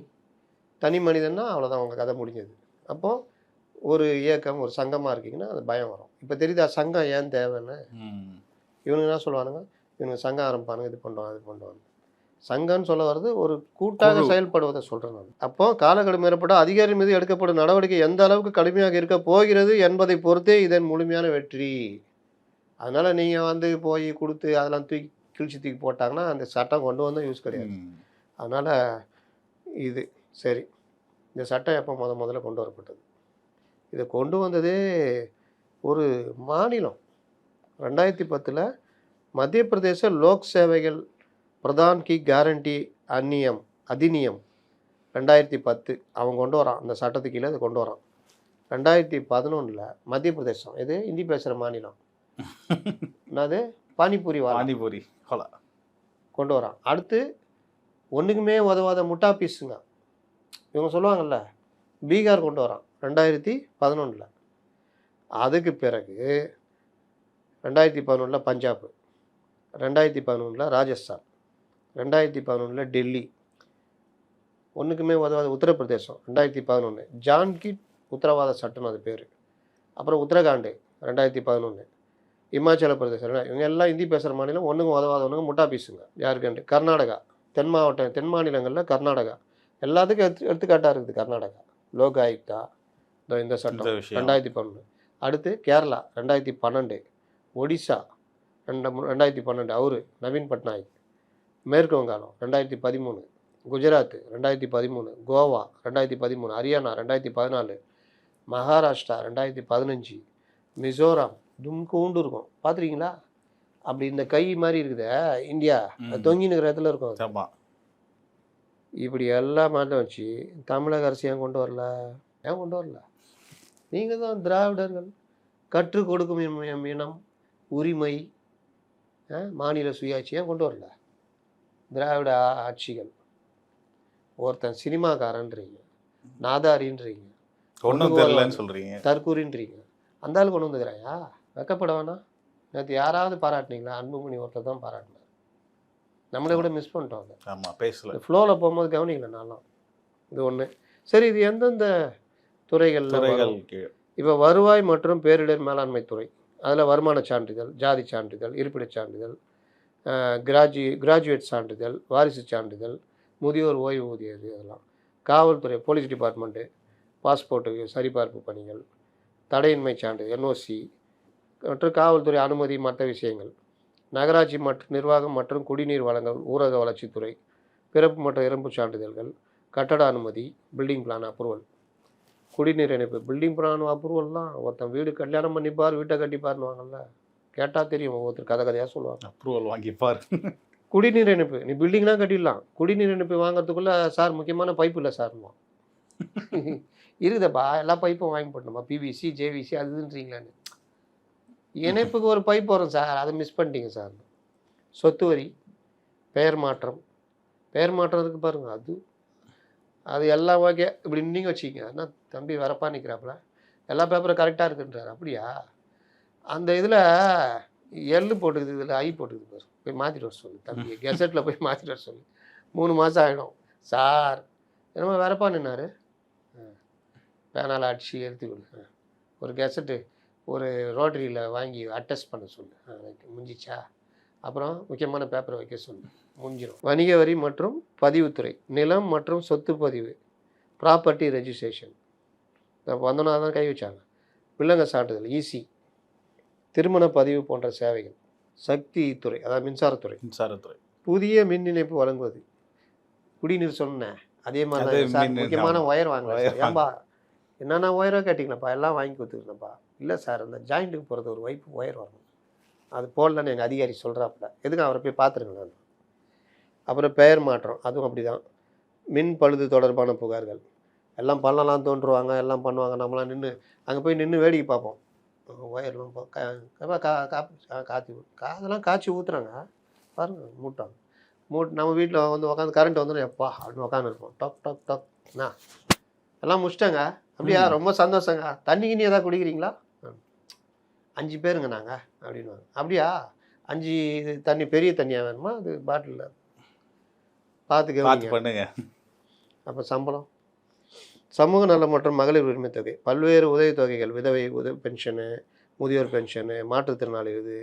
தனி மனிதன்னா அவ்வளோதான், உங்கள் கதை முடிஞ்சது. அப்போது ஒரு இயக்கம், ஒரு சங்கமாக இருக்கீங்கன்னா அது பயம் வரும். இப்போ தெரியுதா சங்கம் ஏன் தேவைன்னு? இவனுங்க என்ன சொல்லுவானுங்க, இவனுங்க சங்கம் ஆரம்பிப்பானுங்க, இது பண்ணுவாங்க அது பண்ணுவாங்க. சங்கம்னு சொல்ல வர்றது ஒரு கூட்டாக செயல்படுவதை சொல்கிறேன் நான். அப்போ காலக்கெடு மீறப்பட்ட அதிகாரி மீது எடுக்கப்படும் நடவடிக்கை எந்த அளவுக்கு கடுமையாக இருக்க போகிறது என்பதை பொறுத்தே இதன் முழுமையான வெற்றி. அதனால் நீங்கள் வந்து போய் கொடுத்து அதெல்லாம் தூக்கி கிழிச்சு தூக்கி போட்டாங்கன்னா அந்த சட்டம் கொண்டு வந்தால் யூஸ் கிடையாது. அதனால் இது சரி, இந்த சட்டம் எப்போ முதல்ல கொண்டு வரப்பட்டது? இதை கொண்டு வந்ததே ஒரு மாநிலம் 2010 மத்திய பிரதேச லோக் சேவைகள் பிரதான் கி கேரண்டி அதிநியம் 2010 அவன் கொண்டு வரான். அந்த சட்டத்துக்கு கீழே அதை கொண்டு வரான். 2011 மத்திய பிரதேசம், இது ஹிந்தி பேசுகிற மாநிலம், என்னது பானிபூரி கொண்டு வரான். அடுத்து ஒன்றுக்குமே உதவாத முட்டா பீஸுங்க இவங்க சொல்லுவாங்கள்ல, பீகார் கொண்டு வரான் 2011. அதுக்கு பிறகு 2011 பஞ்சாப், 2011 ராஜஸ்தான், 2011 டெல்லி, ஒன்றுக்குமே உதவாத உத்தரப்பிரதேசம் 2011 ஜான்கி உத்தரவாத சட்டம் அது பேர். அப்புறம் உத்தரகாண்டு 2011, இமாச்சல பிரதேசம். இவங்க எல்லாம் ஹிந்தி பேசுகிற மாநிலம், ஒன்றுக்கும் உதவாதவனுங்க முட்டா பீஸுங்க. யாருக்காண்டு? கர்நாடகா, தென் மாநிலங்களில் கர்நாடகா எல்லாத்துக்கும் எடுத்துக்காட்டாக இருக்குது. கர்நாடகா லோக் ஆயுக்தா இந்த சட்டம் 2011. அடுத்து கேரளா 2012, ஒடிசா 2012 அவரு நவீன் பட்நாயக், மேற்கு வங்காளம் 2013, குஜராத் 2013, கோவா 2013, ஹரியானா 2014, மகாராஷ்டிரா 2015, மிசோரம் தும்கூண்டு இருக்கும் பார்த்துருக்கீங்களா? அப்படி இந்த கை மாதிரி இருக்குதே இந்தியா, தொங்கின்னு இருக்கிற இடத்துல இருக்கும். இப்படி எல்லாம் மாற்றம் வச்சு தமிழக அரசு ஏன் கொண்டு வரல? நீங்கள் தான் திராவிடர்கள் கற்றுக் கொடுக்கும் இனம், உரிமை, மாநில சுயாட்சி ஏன் கொண்டு வரல? திராவிட ஆட்சிகள் ஒருத்தன் சினிமாக்காரன்றீங்க, நாதாரின்றீங்க, ஒன்றும் தெரியலன்னு சொல்கிறீங்க, தற்கூரின்றீங்க. அந்த ஆள் கொண்டு வந்துக்கிறாயா? வெக்கப்பட வேணாம்? நேற்று யாராவது பாராட்டினீங்களா? அன்புமணி ஒருத்தர் தான் பாராட்டினார். நம்மளை கூட மிஸ் பண்ணிட்டோம். ஆமாம், பேசல. ஃப்ளோவில் போகும்போது கவனிக்கல நான்லாம். இது ஒன்று. சரி, இது எந்தெந்த துறைகள்? இப்போ வருவாய் மற்றும் பேரிடர் மேலாண்மை துறை, அதில் வருமான சான்றிதழ், ஜாதி சான்றிதழ், இருப்பிடச் சான்றிதழ், கிராஜுவேட் சான்றிதழ், வாரிசு சான்றிதழ், முதியோர் ஓய்வூதியம், இதெல்லாம். காவல்துறை, போலீஸ் டிபார்ட்மெண்ட்டு, பாஸ்போர்ட்டுக்கு சரிபார்ப்பு பணிகள், தடையின்மை சான்றிதழ் NOC மற்றும் காவல்துறை அனுமதி மற்ற விஷயங்கள், நகராட்சி மற்றும் நிர்வாகம் மற்றும் குடிநீர் வழங்கல், ஊரக வளர்ச்சித்துறை, பிறப்பு மற்றும் இறப்பு சான்றிதழ்கள், கட்டட அனுமதி, பில்டிங் பிளான் அப்ரூவல், குடிநீர் இணைப்பு. பில்டிங் பிளான் அப்ரூவல்லாம் ஒருத்தன் வீடு கல்யாணம் பண்ணிப்பார், வீட்டை கட்டிப்பாருன்னுவாங்கல்ல, கேட்டால் தெரியும். ஒவ்வொருத்தர் கதையாக சொல்லுவாங்க. அப்ரூவல் வாங்கிப்பார். குடிநீர் இணைப்பு, நீ பில்டிங்லாம் கட்டிடலாம், குடிநீர் இணைப்பு வாங்குறதுக்குள்ளே சார் முக்கியமான பைப்பு இல்லை சார்மா இருக்குதப்பா, எல்லா பைப்பும் வாங்கி போடணுமா? PVC JVC அதுன்றீங்களான்னு. இணைப்புக்கு ஒரு பைப் வரும் சார், அதை மிஸ் பண்ணிட்டீங்க சார். சொத்து வரி, பெயர் மாற்றத்துக்கு பாருங்கள், அது எல்லாம் ஓகே. இப்படி நீங்கள் வச்சுக்கிங்க. ஆனால் தம்பி வரப்பா நிற்கிறாப்புல, எல்லா பேப்பரும் கரெக்டாக இருக்குன்றார். அப்படியா? அந்த இதில் எள்ளு போட்டுக்குது, இதில் ஐ போட்டுக்குது பாரு, போய் மாற்றிட்டு வர சொல்லு தம்பி, கெசட்டில் போய் மாற்றிட்டு வர சொல்லு. 3 மாதம் ஆகிடும் சார். என்னமோ வேறப்பா நின்னாரு. பேனால் அடிச்சு எடுத்து கொடு. ஒரு கெசட்டு ஒரு ரோட்டரியில் வாங்கி அட்டஸ்ட் பண்ண சொல்லு. ரைட்டு முடிஞ்சிச்சா? அப்புறம் முக்கியமான பேப்பரை வைக்க சொல்லு. முடிஞ்சிடும். வணிக வரி மற்றும் பதிவுத்துறை, நிலம் மற்றும் சொத்து பதிவு, ப்ராப்பர்ட்டி ரெஜிஸ்ட்ரேஷன். வந்தோன்னா தான் கை வச்சாங்க. வில்லங்க சான்றிதழ், ஈசி, திருமண பதிவு போன்ற சேவைகள், சக்தி துறை அதாவது மின்சாரத்துறை, புதிய மின் இணைப்பு வழங்குவது, குடிநீர் சொன்னேன் அதே மாதிரி தான் சார். முக்கியமான ஒயர் வாங்கலாம் சார். ஏன்பா என்னென்ன ஒயரோ கேட்டிங்களப்பா, எல்லாம் வாங்கி கொடுத்துருந்தப்பா. இல்லை சார், அந்த ஜாயிண்ட்டுக்கு போகிறது ஒரு ஒயர் வரணும், அது போடலன்னு எங்கள் அதிகாரி சொல்கிறாப்புல. எதுக்கு அவரை போய் பார்த்துருங்க நான். அப்புறம் பெயர் மாற்றம், அதுவும் அப்படி தான். மின் பழுது தொடர்பான புகார்கள் எல்லாம் பண்ணலாம் தோன்றுவாங்க, எல்லாம் பண்ணுவாங்க. நம்மளாம் நின்று அங்கே போய் நின்று வேடிக்கை பார்ப்போம். ஒயர்லாம் காற்றெல்லாம் காய்ச்சி ஊற்றுறாங்க பாருங்க. நம்ம வீட்டில் வந்து உட்காந்து கரண்ட் வந்துடும் எப்பா அப்படின்னு உட்காந்துருப்போம். டக் டக் டக் என்ன எல்லாம் முடிச்சிட்டாங்க. அப்படியா, ரொம்ப சந்தோஷங்க. தண்ணி கிண்ணி எதாவது குடிக்கிறீங்களா? 5 பேருங்க நாங்கள் அப்படின்வாங்க. அப்படியா, 5 தண்ணி பெரிய தண்ணியாக வேணுமா? அது பாட்டிலில் பார்த்து பண்ணுங்க. அப்போ சம்பளம், சமூக நலம் மற்றும் மகளிர் உரிமை தொகை, பல்வேறு உதவித்தொகைகள், விதவை பென்ஷனு, முதியோர் பென்ஷனு, மாற்றுத்திறனாளி இது,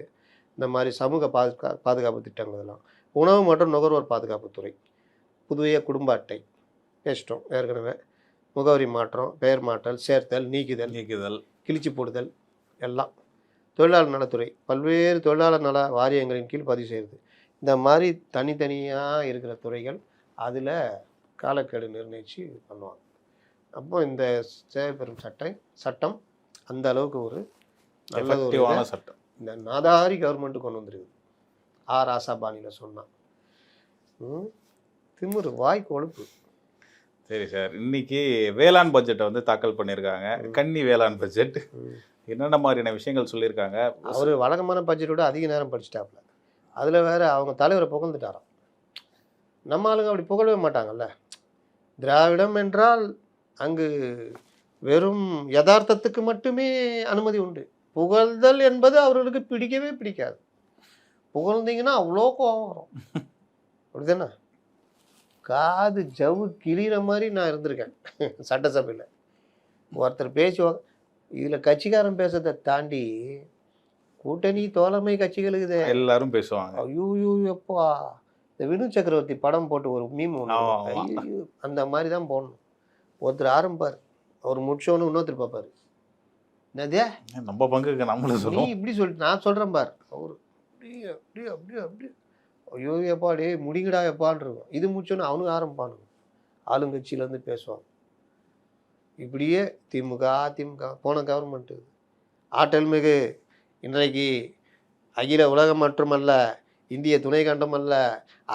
இந்த மாதிரி சமூக பாதுகாப்பு திட்டங்கள் இதெல்லாம். உணவு மற்றும் நுகர்வோர் பாதுகாப்புத்துறை, புதிய குடும்ப அட்டை பேசிட்டோம் ஏற்கனவே. முகவரி மாற்றம், பெயர் மாற்றல், சேர்த்தல், நீக்குதல், கிழிச்சு போடுதல் எல்லாம். தொழிலாளர் நலத்துறை, பல்வேறு தொழிலாளர் நல வாரியங்களின் கீழ் பதிவு செய்கிறது. இந்த மாதிரி தனித்தனியாக இருக்கிற துறைகள் அதில் காலக்கெடு நிர்ணயித்து பண்ணுவாங்க. அப்போ இந்த சேவை பெறும் சட்டம் அந்த அளவுக்கு ஒரு நல்ல ஒரு சட்டம் இந்த நாதாரி கவர்மெண்ட்டு கொண்டு வந்துருக்குது. ராசாபாணியில் சொன்னான். திமுரு வாய் கொழுப்பு. சரி சார், இன்னைக்கு வேளாண் பட்ஜெட்டை வந்து தாக்கல் பண்ணியிருக்காங்க. கன்னி வேளாண் பட்ஜெட் என்னென்ன மாதிரியான விஷயங்கள் சொல்லியிருக்காங்க. அவர் வழக்கமான பட்ஜெட்டோட அதிக நேரம் படிச்சுட்டாப்புல. அதில் வேற அவங்க தலைவரை புகழ்ந்துட்டாராம். நம்ம ஆளுங்க அப்படி புகழவே மாட்டாங்கல்ல. திராவிடம் என்றால் அங்கு வெறும் யதார்த்தத்துக்கு மட்டுமே அனுமதி உண்டு. புகழ்தல் என்பது அவர்களுக்கு பிடிக்கவே பிடிக்காது. புகழ்ந்தீங்கன்னா அவ்வளோ கோபம் வரும். அப்படிதானே? காது ஜவு கிளிகிற மாதிரி நான் இருந்திருக்கேன் சட்டசபையில். ஒருத்தர் பேசுவாங்க, இதில் கட்சிக்காரன் பேசுறதை தாண்டி கூட்டணி தோழமை கட்சிகளுக்கு எல்லாரும் பேசுவாங்க. ஐயோ எப்பா, இந்த வினு சக்கரவர்த்தி படம் போட்டு ஒரு மீம் ஒன்று, அந்த மாதிரி தான் போடணும். ஒருத்தர் ஆரம்பிப்பார், அவர் முடிச்சோன்னு இன்னொருத்தர் பார்ப்பார், என்னதே நம்ம பங்குக்கு நம்மளும் நீ இப்படி சொல்லிட்டு நான் சொல்கிறேன் பார், அவர் அப்படி ஐயோ எப்பா டே முடிங்கடா எப்பான்னு இருக்கும். இது முடிச்சோன்னு அவனுக்கு ஆரம்பிப்பானுங்க, ஆளுங்கட்சியிலேருந்து பேசுவாங்க. இப்படியே திமுக போன கவர்மெண்ட்டு ஆற்றல் மிகு இன்றைக்கு அகில உலகம் மட்டுமல்ல, இந்திய துணை கண்டம் அல்ல,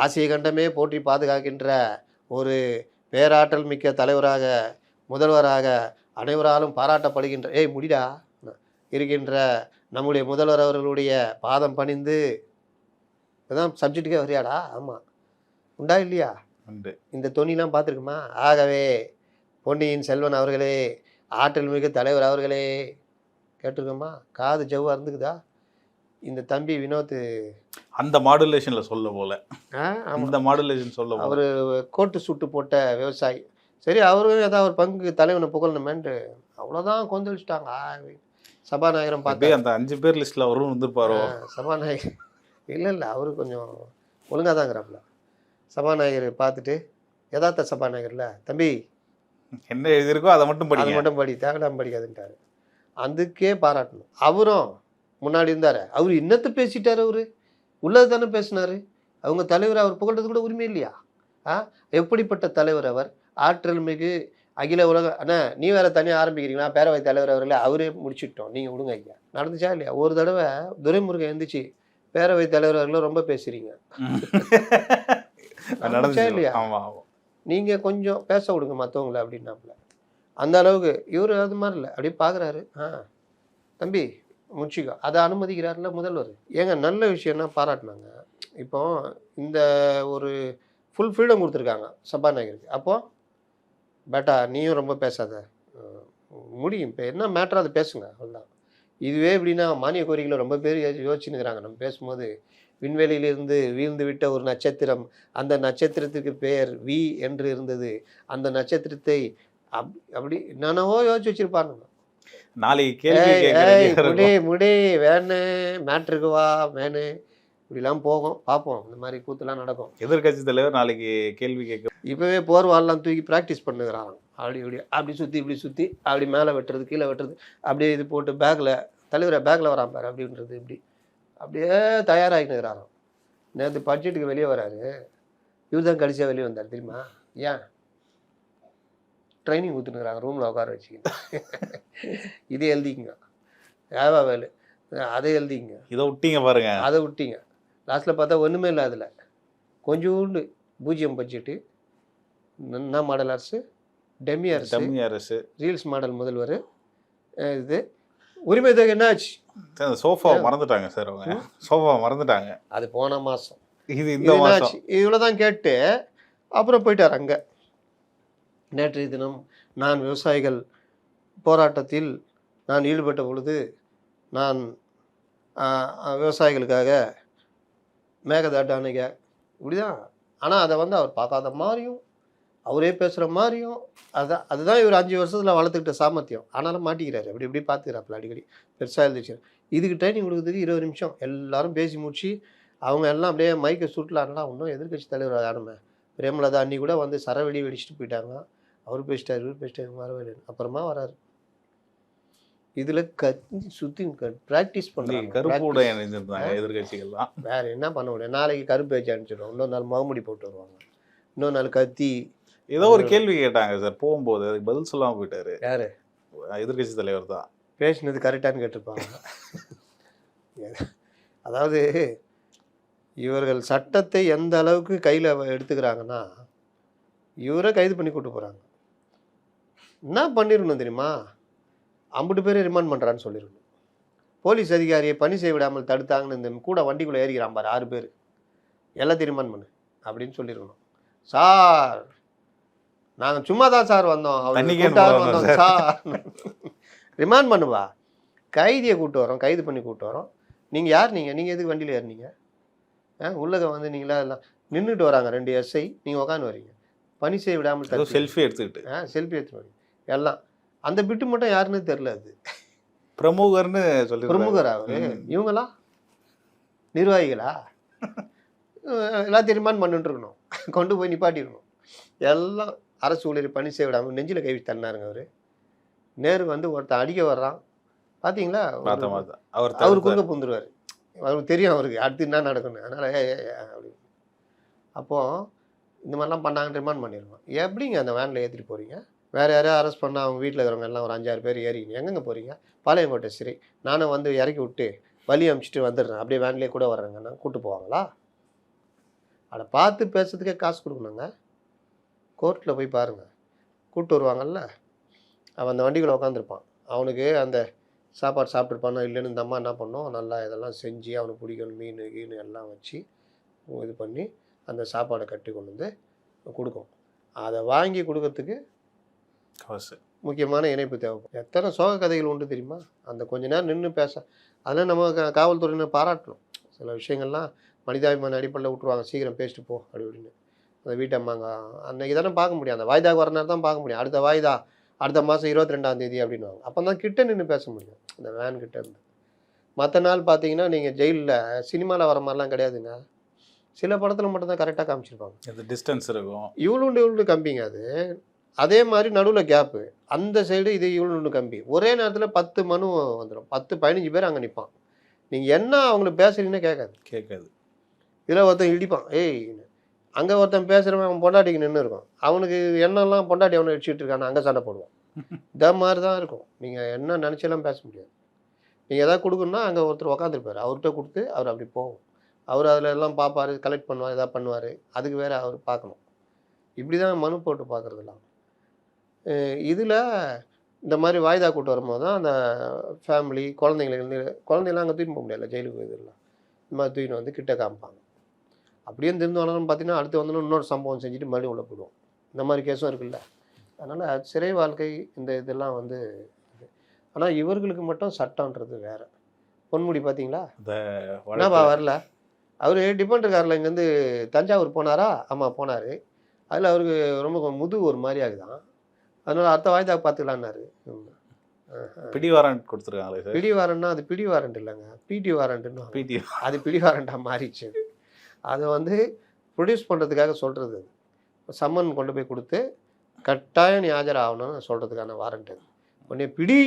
ஆசிய கண்டமே போற்றி பாதுகாக்கின்ற ஒரு பேராற்றல் மிக்க தலைவராக, முதல்வராக, அனைவராலும் பாராட்டப்படுகின்ற முடிடா இருக்கின்ற நம்முடைய முதல்வர் அவர்களுடைய பாதம் பணிந்து, இதுதான் சப்ஜெக்டுக்கே வரியாடா? ஆமாம், உண்டா இல்லையா? இந்த தொனிலாம் பார்த்துருக்குமா? ஆகவே பொன்னியின் செல்வன் அவர்களே, ஆற்றல் மிகு தலைவர் அவர்களே, கேட்டிருக்கோமா? காது ஜவ்வாக இருந்துக்குதா? இந்த தம்பி வினோத் அந்த மாடுலேஷன்ல சொல்ல போல, அந்த மாடுலேஷன் சொல்ல அவர் கோட்டு சுட்டு போட்ட விவசாயி. சரி, அவரும் ஏதாவது ஒரு பங்கு தலைவனை புகழணுமேன்ட்டு அவ்வளோதான் கொந்தளிச்சிட்டாங்க. சபாநாயகரம் பார்த்து அந்த 5 பேர் லிஸ்ட்டில் அவரும் வந்துருப்பாரோ? சபாநாயகர் இல்லை அவரு கொஞ்சம் ஒழுங்காக தாங்கிறாப்புல. சபாநாயகர் பார்த்துட்டு, யதார்த்த சபாநாயகர்ல, தம்பி என்ன எழுதியிருக்கோ அதை மட்டும் படி, தேவையில்லாம படிக்காதுன்ட்டாரு. அதுக்கே பாராட்டணும். அவரும் முன்னாடி இருந்தார், அவர் இன்னத்து பேசிட்டார், அவரு உள்ளது தானே பேசினார். அவங்க தலைவர் அவர் புகழ்றது கூட உரிமை இல்லையா? எப்படிப்பட்ட தலைவர் அவர்? ஆற்றல் மிகு அகில உலக. அண்ணா நீ வேற தனியாக ஆரம்பிக்கிறீங்களா? பேரவை தலைவர் அவர்களே, அவரே முடிச்சுட்டோம், நீங்கள் விடுங்க ஐயா. நடந்துச்சா இல்லையா? ஒரு தடவை துரைமுருகன் எழுந்துச்சு, பேரவை தலைவர் அவர்களும் ரொம்ப பேசுறீங்க, நடந்துச்சா இல்லையா? நீங்கள் கொஞ்சம் பேச விடுங்க மற்றவங்கள அப்படின்னாப்புல. அந்த அளவுக்கு இவர் அது மாதிரி இல்லை, அப்படியே பார்க்குறாரு. தம்பி முடிச்சிக்கோ, அதை அனுமதிக்கிறாருல முதல்வர். ஏங்க நல்ல விஷயம்னா பாராட்டினாங்க. இப்போ இந்த ஒரு ஃபுல் ஃப்ரீடம் கொடுத்துருக்காங்க சபாநாயகருக்கு. அப்போது பேட்டா நீயும் ரொம்ப பேசாத, முடியும், இப்போ என்ன மேட்டரோ அதை பேசுங்க, அவ்வளோதான். இதுவே எப்படின்னா மானிய கோரிக்கையில் ரொம்ப பேர் யோசிச்சுன்னுக்கிறாங்க. நம்ம பேசும்போது விண்வெளியிலிருந்து வீழ்ந்து விட்ட ஒரு நட்சத்திரம், அந்த நட்சத்திரத்துக்கு பெயர் வி என்று இருந்தது. அந்த நட்சத்திரத்தை அப்படி என்னென்னவோ யோசிச்சு வச்சிருப்பானுங்க. நாளைக்கு கேள்வி ஏய் கேட்கறதுக்கு ஏய் முடி இருக்கும். முடி வேணு மேட்ருக்கு வா வேணு இப்படிலாம் போகும். பார்ப்போம் இந்த மாதிரி கூத்துலாம் நடக்கும். எதிர்க்கட்சி தலைவர் நாளைக்கு கேள்வி கேட்க இப்போவே போர்வால்லாம் தூக்கி ப்ராக்டிஸ் பண்ணுகிறாங்க. அப்படி இப்படி அப்படி சுற்றி இப்படி சுற்றி அப்படி மேலே வெட்டுறது கீழே வெட்டுறது அப்படியே இது போட்டு பேக்கில் தலைவரை பேக்கில் வரான் பாரு அப்படின்றது இப்படி அப்படியே தயாராகினுக்கிறாராம். நேற்று பட்ஜெட்டுக்கு வெளியே வராரு. இவர் தான் கடைசியாக வெளியே வந்தார் தெரியுமா? ஏன் ட்ரைனிங் கொடுத்துனுக்குறாங்க ரூமில் உட்கார வச்சுக்கிங்க. இது எழுதிங்க ஏவா வேலு அதை எழுதிங்க இதை விட்டீங்க பாருங்க. அதை விட்டீங்க. லாஸ்ட்டில் பார்த்தா ஒன்றுமே இல்லை. அதில் கொஞ்சோண்டு பூஜ்ஜியம் பட்ஜெட்டு, என்ன மாடல் அரசு, டெம்மி அரசு, ரீல்ஸ் மாடல் முதல்வர், இது உரிமை தொகை என்ன ஆச்சு? சோஃபா மறந்துட்டாங்க சார். அவங்க சோஃபா மறந்துட்டாங்க. அது போன மாதம். இது இந்த மாதம். இவ்வளோ தான் கேட்டு அப்புறம் போயிட்டார் அங்கே. நேற்றைய தினம் நான் விவசாயிகள் போராட்டத்தில் நான் ஈடுபட்ட பொழுது நான் விவசாயிகளுக்காக மேகதாட்டு அணைக இப்படிதான். ஆனால் அதை வந்து அவர் பார்க்காத மாதிரியும் அவரே பேசுகிற மாதிரியும் அதுதான் இவர் 5 வருஷத்தில் வளர்த்துக்கிட்ட சாமர்த்தியம். ஆனாலும் மாட்டிக்கிறாரு. அப்படி இப்படி பார்த்துக்கிறாப்புல அடிக்கடி பெருசாக எழுதிச்சு. இதுக்கு ட்ரைனிங் கொடுக்குறதுக்கு 20 நிமிஷம் எல்லாரும் பேசி முடிச்சு அவங்க எல்லாம் அப்படியே மைக்கை சுட்டலான்னா இன்னும் எதிர்கட்சி தலைவர் ஆரம்ப பிரேமலதா அண்ணி கூட வந்து சரவெடி வெடிச்சுட்டு போயிட்டாங்க. அவர் பேசிட்டார் இவர் பேசிட்டாரு வரவே அப்புறமா வராரு. இதில் சுற்றி ப்ராக்டிஸ் பண்ணுறாங்க. கருப்போட இணைஞ்சிருந்தாங்க எதிர்கட்சிகள்லாம். வேறு என்ன பண்ண முடியும்? நாளைக்கு கருப்பு வச்சு அனுப்பிச்சிடுவோம். இன்னொரு நாள் முகமுடி போட்டு வருவாங்க. இன்னொரு நாள் கத்தி. ஏதோ ஒரு கேள்வி கேட்டாங்க சார் போகும்போது, அதுக்கு பதில் சொல்லாமல் போயிட்டாரு. யார்? எதிர்கட்சி தலைவர் தான். பேசினது கரெக்டானு கேட்டிருப்பாங்க. அதாவது இவர்கள் சட்டத்தை எந்த அளவுக்கு கையில் எடுத்துக்கிறாங்கன்னா இவரை கைது பண்ணி கூட்டு போகிறாங்க. என்ன பண்ணிடணும் தெரியுமா? 50 பேரை ரிமாண்ட் பண்ணுறான்னு சொல்லிடணும். போலீஸ் அதிகாரியை பணி செய்ய விடாமல் தடுத்தாங்கன்னு இந்த கூட வண்டிக்குள்ளே ஏறிக்கிறான் பாரு 6 பேர், எல்லாத்தையும் ரிமாண்ட் பண்ணு அப்படின்னு சொல்லியிருக்கணும். சார் நாங்கள் சும்மா தான் சார் வந்தோம், வந்தோம் சார் ரிமாண்ட் பண்ணுவா. கைதியை கூப்பிட்டு வரோம், கைது பண்ணி கூப்பிட்டு வரோம். நீங்கள் யார்? நீங்கள் எதுக்கு வண்டியில் ஏறினீங்க? உள்ளக வந்து நீங்களா எல்லாம் நின்றுட்டு வராங்க 2 எஸ்ஐ, நீங்கள் உட்காந்து வரீங்க. பணி செய்ய விடாமல் செல்ஃபி எடுத்துக்கிட்டு செல்ஃபி எடுத்துட்டு வரீங்க எல்லாம். அந்த பிட்டு மட்டும் யாருன்னு தெரில. அது பிரமுகர்னு சொல்லி பிரமுகரா அவரு? இவங்களா நிர்வாகிகளா? எல்லாத்தையும் ரிமாண்ட் பண்ணிட்டு இருக்கணும், கொண்டு போய் நிப்பாட்டிடணும். எல்லாம் அரசு ஊழியர் பணி செய்ய விடாமல் நெஞ்சில் கை வச்சு தள்ளினாருங்க அவர். நேரு வந்து ஒருத்தன் அடிக்க வர்றான் பார்த்தீங்களா? அவர் குறுக்க பூந்துருவார். அவருக்கு தெரியும் அவருக்கு அடுத்து என்ன நடக்கணும். அதனால் அப்படி அப்போது இந்த மாதிரிலாம் பண்ணாங்கன்னு ரிமாண்ட் பண்ணிடணும். எப்படிங்க அந்த வேனில் ஏற்றிட்டு போகிறீங்க? வேறு யாரையும் அரெஸ்ட் பண்ணால் அவங்க வீட்டில் இருக்கிறவங்க எல்லாம் ஒரு 5-6 பேர் ஏறிங்க எங்கெங்கே போகிறீங்க? பாளையங்கோட்டை சிறை. நானும் வந்து இறக்கி விட்டு வழி அனுப்பிச்சிட்டு வந்துடுறேன், அப்படியே வேன்லேயே கூட வர்றேங்கன்னா கூப்பிட்டு போவாங்களா? அதை பார்த்து பேசுறதுக்கே காசு கொடுக்கணுங்க. கோர்ட்டில் போய் பாருங்கள், கூப்பிட்டு வருவாங்கல்ல, அவன் அந்த வண்டிக்குள்ளே உட்காந்துருப்பான். அவனுக்கு அந்த சாப்பாடு சாப்பிட்ருப்பானோ இல்லைன்னு இந்த அம்மா என்ன பண்ணோம், நல்லா இதெல்லாம் செஞ்சு அவனுக்கு பிடிக்கணும் மீன் கீனு எல்லாம் வச்சு இது பண்ணி அந்த சாப்பாடை கட்டி கொண்டு வந்து கொடுக்கும். அதை வாங்கி கொடுக்கறதுக்கு முக்கியமான இணைப்பு தேவைப்படும். எத்தனை சோக கதைகள் உண்டு தெரியுமா? அந்த கொஞ்ச நேரம் நின்று பேச அதெல்லாம் நம்ம காவல்துறையினர் பாராட்டணும். சில விஷயங்கள்லாம் மனிதாபிமான அடிப்படையில் விட்டுருவாங்க, சீக்கிரம் பேசிட்டு போ அப்படி இப்படின்னு. அந்த வீட்டம்மாங்க அன்றைக்கி தானே பார்க்க முடியும், அந்த வாய்தாக்கு வர நேரம் தான் பார்க்க முடியும். அடுத்த வாய்தா அடுத்த மாதம் 22ஆம் தேதி அப்படின்வாங்க. அப்போ தான் கிட்ட நின்று பேச முடியும் அந்த வேன் கிட்ட இருந்து. மற்ற நாள் பார்த்தீங்கன்னா நீங்கள் ஜெயிலில் சினிமாவில் வர மாதிரிலாம் கிடையாதுங்க. சில படத்தில் மட்டும்தான் கரெக்டாக காமிச்சிருப்பாங்க. டிஸ்டன்ஸ் இருக்கும், இவ்வளோ கம்பிங்க. அது அதே மாதிரி நடுவில் கேப்பு, அந்த சைடு இது இவ்வளோ கம்பி. ஒரே நேரத்தில் 10 மனு வந்துடும், 10-15 பேர் அங்கே நிற்பான். நீங்கள் என்ன அவங்களுக்கு பேசுறீங்கன்னு கேட்காது. இதில் ஒருத்தன் இடிப்பான், ஏய் அங்கே ஒருத்தன் பேசுகிறவன் அவன் பொண்டாட்டிக்கு நின்று இருக்கும். அவனுக்கு என்னெல்லாம் பொண்டாட்டி அவனை அடிச்சுட்டு இருக்கான்னு அங்கே சண்டை போடுவான். இந்த மாதிரி தான் இருக்கும். நீங்கள் என்ன நினச்செல்லாம் பேச முடியாது. நீங்கள் எதாவது கொடுக்கணுன்னா அங்கே ஒருத்தர் உக்காந்துருப்பார், அவர்கிட்ட கொடுத்து அவர் அப்படி போகும். அவர் அதில் எல்லாம் பார்ப்பார், கலெக்ட் பண்ணுவார், எதாவது பண்ணுவார். அதுக்கு வேறு அவர் பார்க்கணும். இப்படி தான் மனு போட்டு பார்க்குறதுலாம். இதில் இந்த மாதிரி வாய்தா கூட்டு வரும்போது தான் அந்த ஃபேமிலி குழந்தைங்களாம் அங்கே தூக்கிட்டு போக முடியல ஜெயிலுக்கு. இதெல்லாம் இந்த மாதிரி தூக்கிட்டு வந்து கிட்ட காமிப்பாங்க. அப்படியே திருந்து வளரணும்னு பார்த்தீங்கன்னா அடுத்து வந்து இன்னொரு சம்பவம் செஞ்சுட்டு மறுபடியும் உள்ள போயிடுவோம். இந்த மாதிரி கேஸும் இருக்குல்ல. அதனால் சிறை வாழ்க்கை இந்த இதெல்லாம் வந்து ஆனால் இவர்களுக்கு மட்டும் சட்டன்றது வேறு. பொன்முடி பார்த்தீங்களா? என்னப்பா வரல? அவர் டிஃபெண்டர் காரில் இங்கேருந்து தஞ்சாவூர் போனாரா? ஆமாம் போனார். அதில் அவருக்கு ரொம்ப முதுகு ஒரு மாதிரி ஆகுதான். அதனால் அடுத்த வாய்தா பார்த்துக்கலான்னாரு. பிடி வாரண்ட் கொடுத்துருக்காங்களே சார். பிடி வாரண்ட்னா அது பிடி வாரண்ட் இல்லைங்க, பிடி வாரண்ட்டுன்னு. பிடி அது பிடி வாரண்டாக மாறிடுச்சு. அதை வந்து ப்ரொடியூஸ் பண்ணுறதுக்காக சொல்கிறது. சம்மன் கொண்டு போய் கொடுத்து கட்டாயம் நீ ஆஜராகணும்னு சொல்கிறதுக்கான வாரண்ட் அது. உடனே பிடி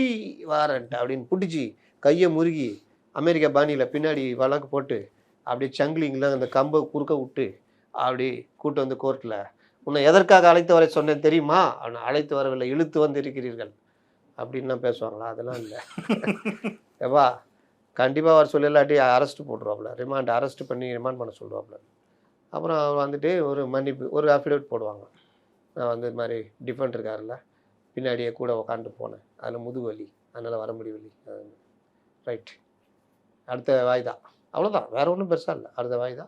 வாரண்ட் அப்படின்னு பிடிச்சி கையை முறுகி அமெரிக்கா பாணியில் பின்னாடி வழக்கு போட்டு அப்படியே சங்கிலிங்கெலாம் அந்த கம்பை குறுக்க விட்டு அப்படி கூட்டு வந்து கோர்ட்டில் உன்னை எதற்காக அழைத்து வர சொன்னேன் தெரியுமா? அவனை அழைத்து வரவில்லை, இழுத்து வந்து இருக்கிறீர்கள் அப்படின்லாம் பேசுவாங்களா? அதெல்லாம் இல்லை. ஏப்பா கண்டிப்பாக வர சொல்லி இல்லாட்டி அரெஸ்ட் போட்டுருவாப்புல, அரெஸ்ட் பண்ணி ரிமாண்ட் பண்ண சொல்லுவாப்புல. அப்புறம் அவர் வந்துட்டு ஒரு மன்னிப்பு ஒரு அஃபிடேவிட் போடுவாங்க. நான் வந்து இது மாதிரி டிஃபெண்டர் காரில் பின்னாடியே கூட உக்காந்துட்டு போனேன், அதில் முதுகு வலி, அதனால் வர முடியவில்லை. ரைட், அடுத்த வாய்தா, அவ்வளோதான், வேறு ஒன்றும் பெருசாக இல்லை, அடுத்த வாய்தா.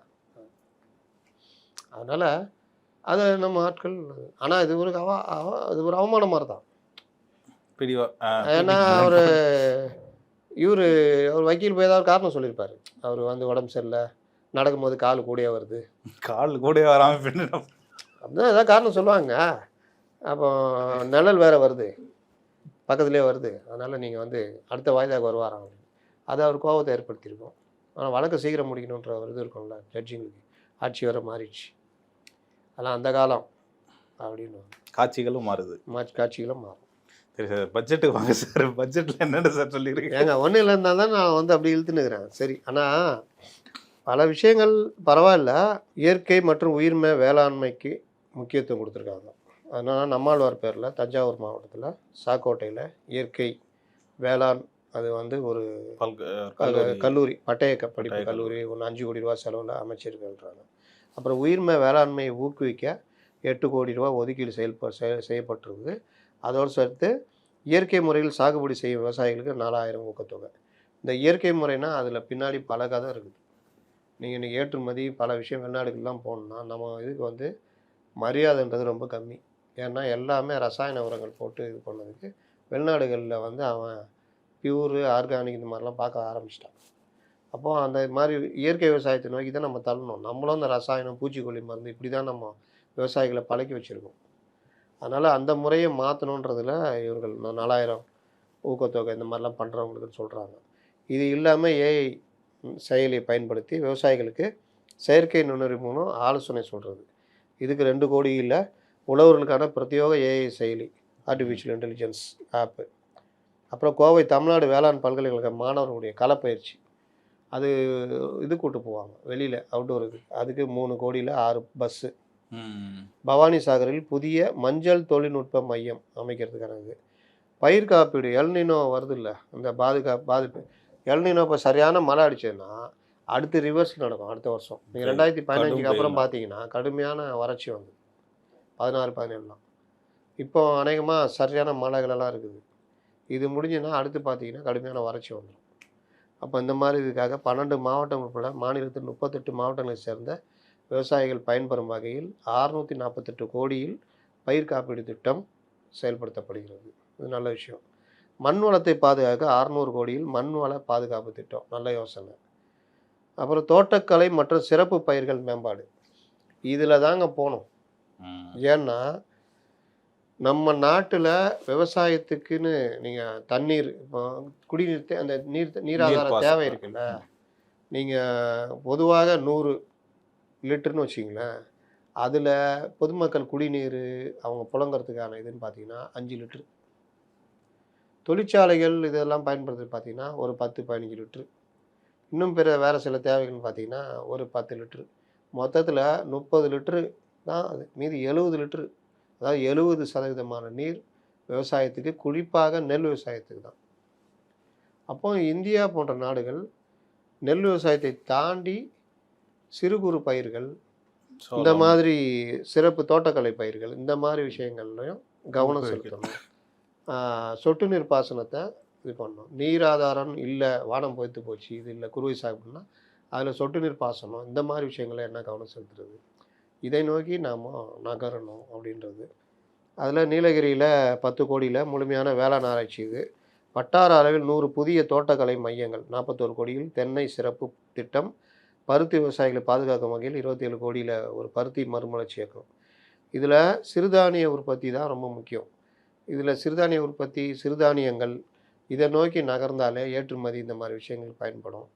அதனால் அதை நம்ம ஆட்கள், ஆனால் இது ஒரு இது ஒரு அவமானம் மாதிரி தான். ஏன்னா அவர் வக்கீல் போய் ஏதாவது காரணம் சொல்லியிருப்பார். அவர் வந்து உடம்பு சரியில்லை, நடக்கும்போது கால் கூடயே வருது, கால் கூடயே வராமல் அப்படிதான் ஏதாவது காரணம் சொல்லுவாங்க. அப்போ நிழல் வேறு வருது, பக்கத்துலேயே வருது, அதனால் நீங்கள் வந்து அடுத்த வாய்தாக்கு வருவாராம். அது அவர் கோபத்தை ஏற்படுத்தியிருக்கோம். ஆனால் வழக்கை சீக்கிரம் முடிக்கணுன்ற ஒரு இது இருக்கும்ல ஜட்ஜிங்களுக்கு. ஆட்சி வர மாறிடுச்சு, அதெல்லாம் அந்த காலம் அப்படின்னு. காட்சிகளும் மாறுது, காட்சிகளும் மாறும். சரி சார், பட்ஜெட்டுக்கு வாங்க சார். பட்ஜெட்டில் என்னென்ன சார் சொல்லியிருக்கேன்? ஏங்க ஒன்றும் இல்லைன்னா தான் நான் வந்து அப்படி இழுத்துனுக்கிறேன். சரி, ஆனால் பல விஷயங்கள் பரவாயில்ல. இயற்கை மற்றும் உயிர்மை வேளாண்மைக்கு முக்கியத்துவம் கொடுத்துருக்காங்க. அதனால் நம்மாழ்வார் பேரில் தஞ்சாவூர் மாவட்டத்தில் சாக்கோட்டையில் இயற்கை வேளாண் அது வந்து ஒரு கல்லூரி, பட்டய படிப்பு கல்லூரி, ஒன்று 5 கோடி ரூபா செலவில் அமைச்சிருக்குன்றாங்க. அப்புறம் உயிர்மை வேளாண்மையை ஊக்குவிக்க 8 கோடி ரூபா ஒதுக்கீடு செய்யப்பட்டிருக்குது. அதோடு சேர்த்து இயற்கை முறையில் சாகுபடி செய்யும் விவசாயிகளுக்கு 4000 ஊக்கத்தொகை. இந்த இயற்கை முறைனா அதில் பின்னாடி பல கதை இருக்குது. நீங்கள் இன்றைக்கி ஏற்றுமதி பல விஷயம் வெளிநாடுகள்லாம் போகணுன்னா நம்ம இதுக்கு வந்து மரியாதைன்றது ரொம்ப கம்மி. ஏன்னா எல்லாமே ரசாயன உரங்கள் போட்டு இது பண்ணதுக்கு வெளிநாடுகளில் வந்து அவன் பியூரு ஆர்கானிக் இந்த மாதிரிலாம் பார்க்க ஆரம்பிச்சிட்டான். அப்போது அந்த மாதிரி இயற்கை விவசாயத்தை நோக்கி தான் நம்ம தள்ளணும். நம்மளும் அந்த ரசாயனம் பூச்சிக்கொல்லி மருந்து இப்படி தான் நம்ம விவசாயிகளை பழக்கி வச்சுருக்கோம். அதனால் அந்த முறையை மாற்றணுன்றதில் இவர்கள் 4000 ஊக்கத்தொகை இந்த மாதிரிலாம் பண்ணுறவங்களுக்கு சொல்கிறாங்க. இது இல்லாமல் ஏஐ செயலியை பயன்படுத்தி விவசாயிகளுக்கு செயற்கை நுண்ணறிவு மூலம் ஆலோசனை சொல்கிறது. இதுக்கு 2 கோடியில் உழவர்களுக்கான பிரத்யோக ஏஐ செயலி, ஆர்டிஃபிஷியல் இன்டெலிஜென்ஸ் ஆப்பு. அப்புறம் கோவை தமிழ்நாடு வேளாண் பல்கலைக்கழக மாணவர்களுடைய களப்பயிற்சி, அது இது கூட்டு போவாங்க வெளியில் அவுட்டோருக்கு. அதுக்கு 3 கோடியில் 6 பஸ்ஸு. பவானி சாகரில் புதிய மஞ்சள் தொழில்நுட்ப மையம் அமைக்கிறதுக்கான இது. பயிர் காப்பீடு, எல்னினோ வருது இல்லை, அந்த பாதிப்பு எல்னினோ இப்போ சரியான மழை அடிச்சதுன்னா அடுத்து ரிவர்ஸ் நடக்கும் அடுத்த வருஷம். நீங்கள் 2015க்கு அப்புறம் பார்த்தீங்கன்னா கடுமையான வறட்சி வந்து 16-17 இப்போ அநேகமாக சரியான மழைகளெல்லாம் இருக்குது. இது முடிஞ்சுன்னா அடுத்து பார்த்தீங்கன்னா கடுமையான வறட்சி வந்துடும். அப்போ இந்த மாதிரி இதுக்காக 12 மாவட்டம் உட்பட மாநிலத்தில் 38 மாவட்டங்களை சேர்ந்த விவசாயிகள் பயன்பெறும் வகையில் 648 கோடியில் பயிர் காப்பீடு திட்டம் செயல்படுத்தப்படுகிறது. இது நல்ல விஷயம். மண் வளத்தை பாதுகாக்க 600 கோடியில் மண் வள பாதுகாப்பு திட்டம், நல்ல யோசனை. அப்புறம் தோட்டக்கலை மற்றும் சிறப்பு பயிர்கள் மேம்பாடு, இதில் தாங்க போகணும். ஏன்னா நம்ம நாட்டில் விவசாயத்துக்குன்னு நீங்கள் தண்ணீர், இப்போ குடிநீர், அந்த நீராதார தேவை இருக்குல்ல, நீங்கள் பொதுவாக 100 லிட்டர்னு வச்சிங்களேன், அதில் பொதுமக்கள் குடிநீர் அவங்க புழங்குறதுக்கான இதுன்னு பார்த்தீங்கன்னா 5 லிட்ரு. தொழிற்சாலைகள் இதெல்லாம் பயன்படுத்துறது பார்த்தீங்கன்னா ஒரு 10-15 லிட்ரு. இன்னும் வேறு சில தேவைகள்னு பார்த்தீங்கன்னா ஒரு 10 லிட்ரு. மொத்தத்தில் 30 லிட்ரு தான் அது. மீதி 70 லிட்ரு, அதாவது 70% நீர் விவசாயத்துக்கு, குறிப்பாக நெல் விவசாயத்துக்கு தான். அப்போ இந்தியா போன்ற நாடுகள் நெல் விவசாயத்தை தாண்டி சிறு குறு பயிர்கள், இந்த மாதிரி சிறப்பு தோட்டக்கலை பயிர்கள், இந்த மாதிரி விஷயங்கள்லையும் கவனம் செலுத்தணும். சொட்டு நீர் பாசனத்தை இது பண்ணணும். நீர் ஆதாரம் இல்லை, வானம் பொய்த்து போச்சு, இது இல்லை, குறுவை சாகுபடினா அதில் சொட்டு நீர் பாசனம், இந்த மாதிரி விஷயங்களை என்ன கவனம் செலுத்துறது, இதை நோக்கி நாம் நகரணும் அப்படின்றது. அதில் நீலகிரியில் 10 கோடியில் முழுமையான வேளாண் ஆராய்ச்சி இது. வட்டார அளவில் 100 புதிய தோட்டக்கலை மையங்கள், 41 கோடியில் தென்னை சிறப்பு திட்டம், பருத்தி விவசாயிகளை பாதுகாக்கும் வகையில் 27 கோடியில் ஒரு பருத்தி மறுமலர்ச்சி இயக்கம். இதில் சிறுதானிய உற்பத்தி தான் ரொம்ப முக்கியம். இதில் சிறுதானிய உற்பத்தி, சிறுதானியங்கள் இதை நோக்கி நகர்ந்தாலே ஏற்றுமதி இந்த மாதிரி விஷயங்கள் பயன்படும்.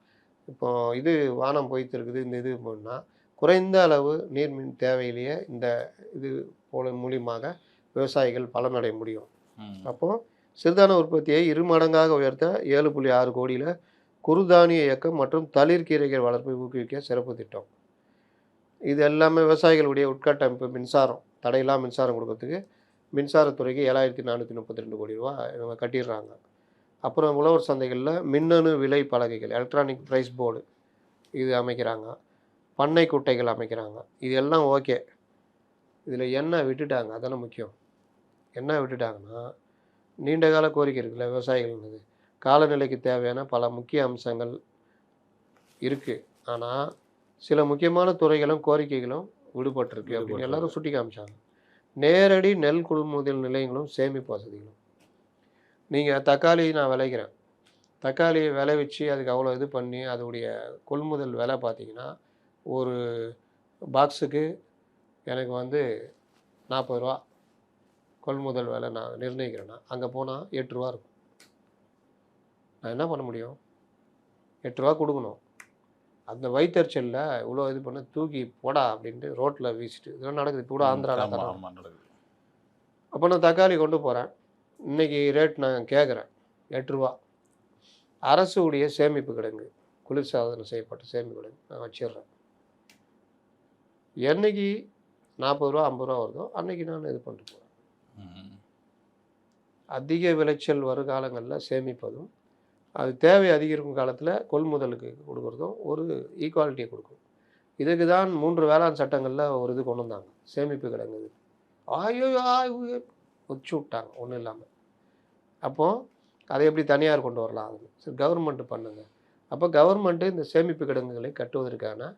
இப்போ இது வானம் பொய்த்து இருக்குது, இந்த இது போனா குறைந்த அளவு நீர்மின் தேவையிலேயே இந்த இது போல மூலியமாக விவசாயிகள் பலனடைய முடியும். அப்போ சிறுதானிய உற்பத்தியை 2 மடங்காக உயர்த்த 7.6 கோடியில் குறுதானிய இயக்கம் மற்றும் தளிர்கீரைகள் வளர்ப்பை ஊக்குவிக்க சிறப்பு திட்டம். இது எல்லாமே விவசாயிகளுடைய உட்கட்டமைப்பு மின்சாரம், தடையில்லா மின்சாரம் கொடுக்கறதுக்கு மின்சாரத்துறைக்கு 7,432 கோடி ரூபா இவங்க கட்டிடுறாங்க. அப்புறம் உழவர் சந்தைகளில் மின்னணு விலை பலகைகள், எலக்ட்ரானிக் ப்ரைஸ் போர்டு இது அமைக்கிறாங்க. பண்ணை குட்டைகள் அமைக்கிறாங்க. இது எல்லாம் ஓகே. இதில் என்ன விட்டுட்டாங்க? அதெல்லாம் முக்கியம். என்ன விட்டுட்டாங்கன்னா, நீண்டகால கோரிக்கை இருக்குல்ல விவசாயிகள்னது, காலநிலைக்கு தேவையான பல முக்கிய அம்சங்கள் இருக்குது. ஆனால் சில முக்கியமான துறைகளும் கோரிக்கைகளும் விடுபட்டிருக்கு அப்படின்னு எல்லாரும் சுட்டி காமிச்சாங்க. நேரடி நெல் கொள்முதல் நிலையங்களும் சேமிப்பு வசதிகளும். நீங்கள் தக்காளி நான் விளைக்கிறேன், தக்காளியை விளைவிச்சு அதுக்கு அவ்வளோ இது பண்ணி அதோடைய கொள்முதல் விலை பார்த்தீங்கன்னா ஒரு பாக்ஸுக்கு எனக்கு வந்து 40 ரூபா கொள்முதல் விலை நான் நிர்ணயிக்கிறேன்னா அங்கே போனால் 8 ரூபா இருக்கும். நான் என்ன பண்ண முடியும்? 8 ரூபா கொடுக்கணும். அந்த வயிற்றுச்சலில் இவ்வளோ இது பண்ண தூக்கி போடா அப்படின்ட்டு ரோட்டில் வீசிட்டு இதெல்லாம் நடக்குது. இப்போ கூட ஆந்திராவில் நடக்குது. அப்போ நான் தக்காளி கொண்டு போகிறேன், இன்றைக்கி ரேட் நான் கேட்குறேன் 8 ரூபா. அரசு உடைய சேமிப்பு கிடங்கு, குளிர்சாதனம் செய்யப்பட்ட சேமிப்பு கிடங்கு நான் வச்சிடுறேன். என்னைக்கு 40 ரூபா 50 ரூபா வருதோ அன்றைக்கி நான் இது பண்ணிட்டு போகிறேன். அதிக விளைச்சல் வரும் காலங்களில் சேமிப்பதும், அது தேவை அதிகரிக்கும் காலத்தில் கொள்முதலுக்கு கொடுக்குறதும் ஒரு ஈக்குவாலிட்டியை கொடுக்கும். இதுக்கு தான் 3 வேளாண் சட்டங்களில் ஒரு இது கொண்டு வந்தாங்க, சேமிப்பு கிடங்கு. ஆயோ வச்சு விட்டாங்க ஒன்றும் இல்லாமல். அப்போது அதை எப்படி தனியார் கொண்டு வரலாம்? அது சரி கவர்மெண்ட்டு பண்ணுங்க. அப்போ கவர்மெண்ட்டு இந்த சேமிப்பு கிடங்குகளை கட்டுவதற்கான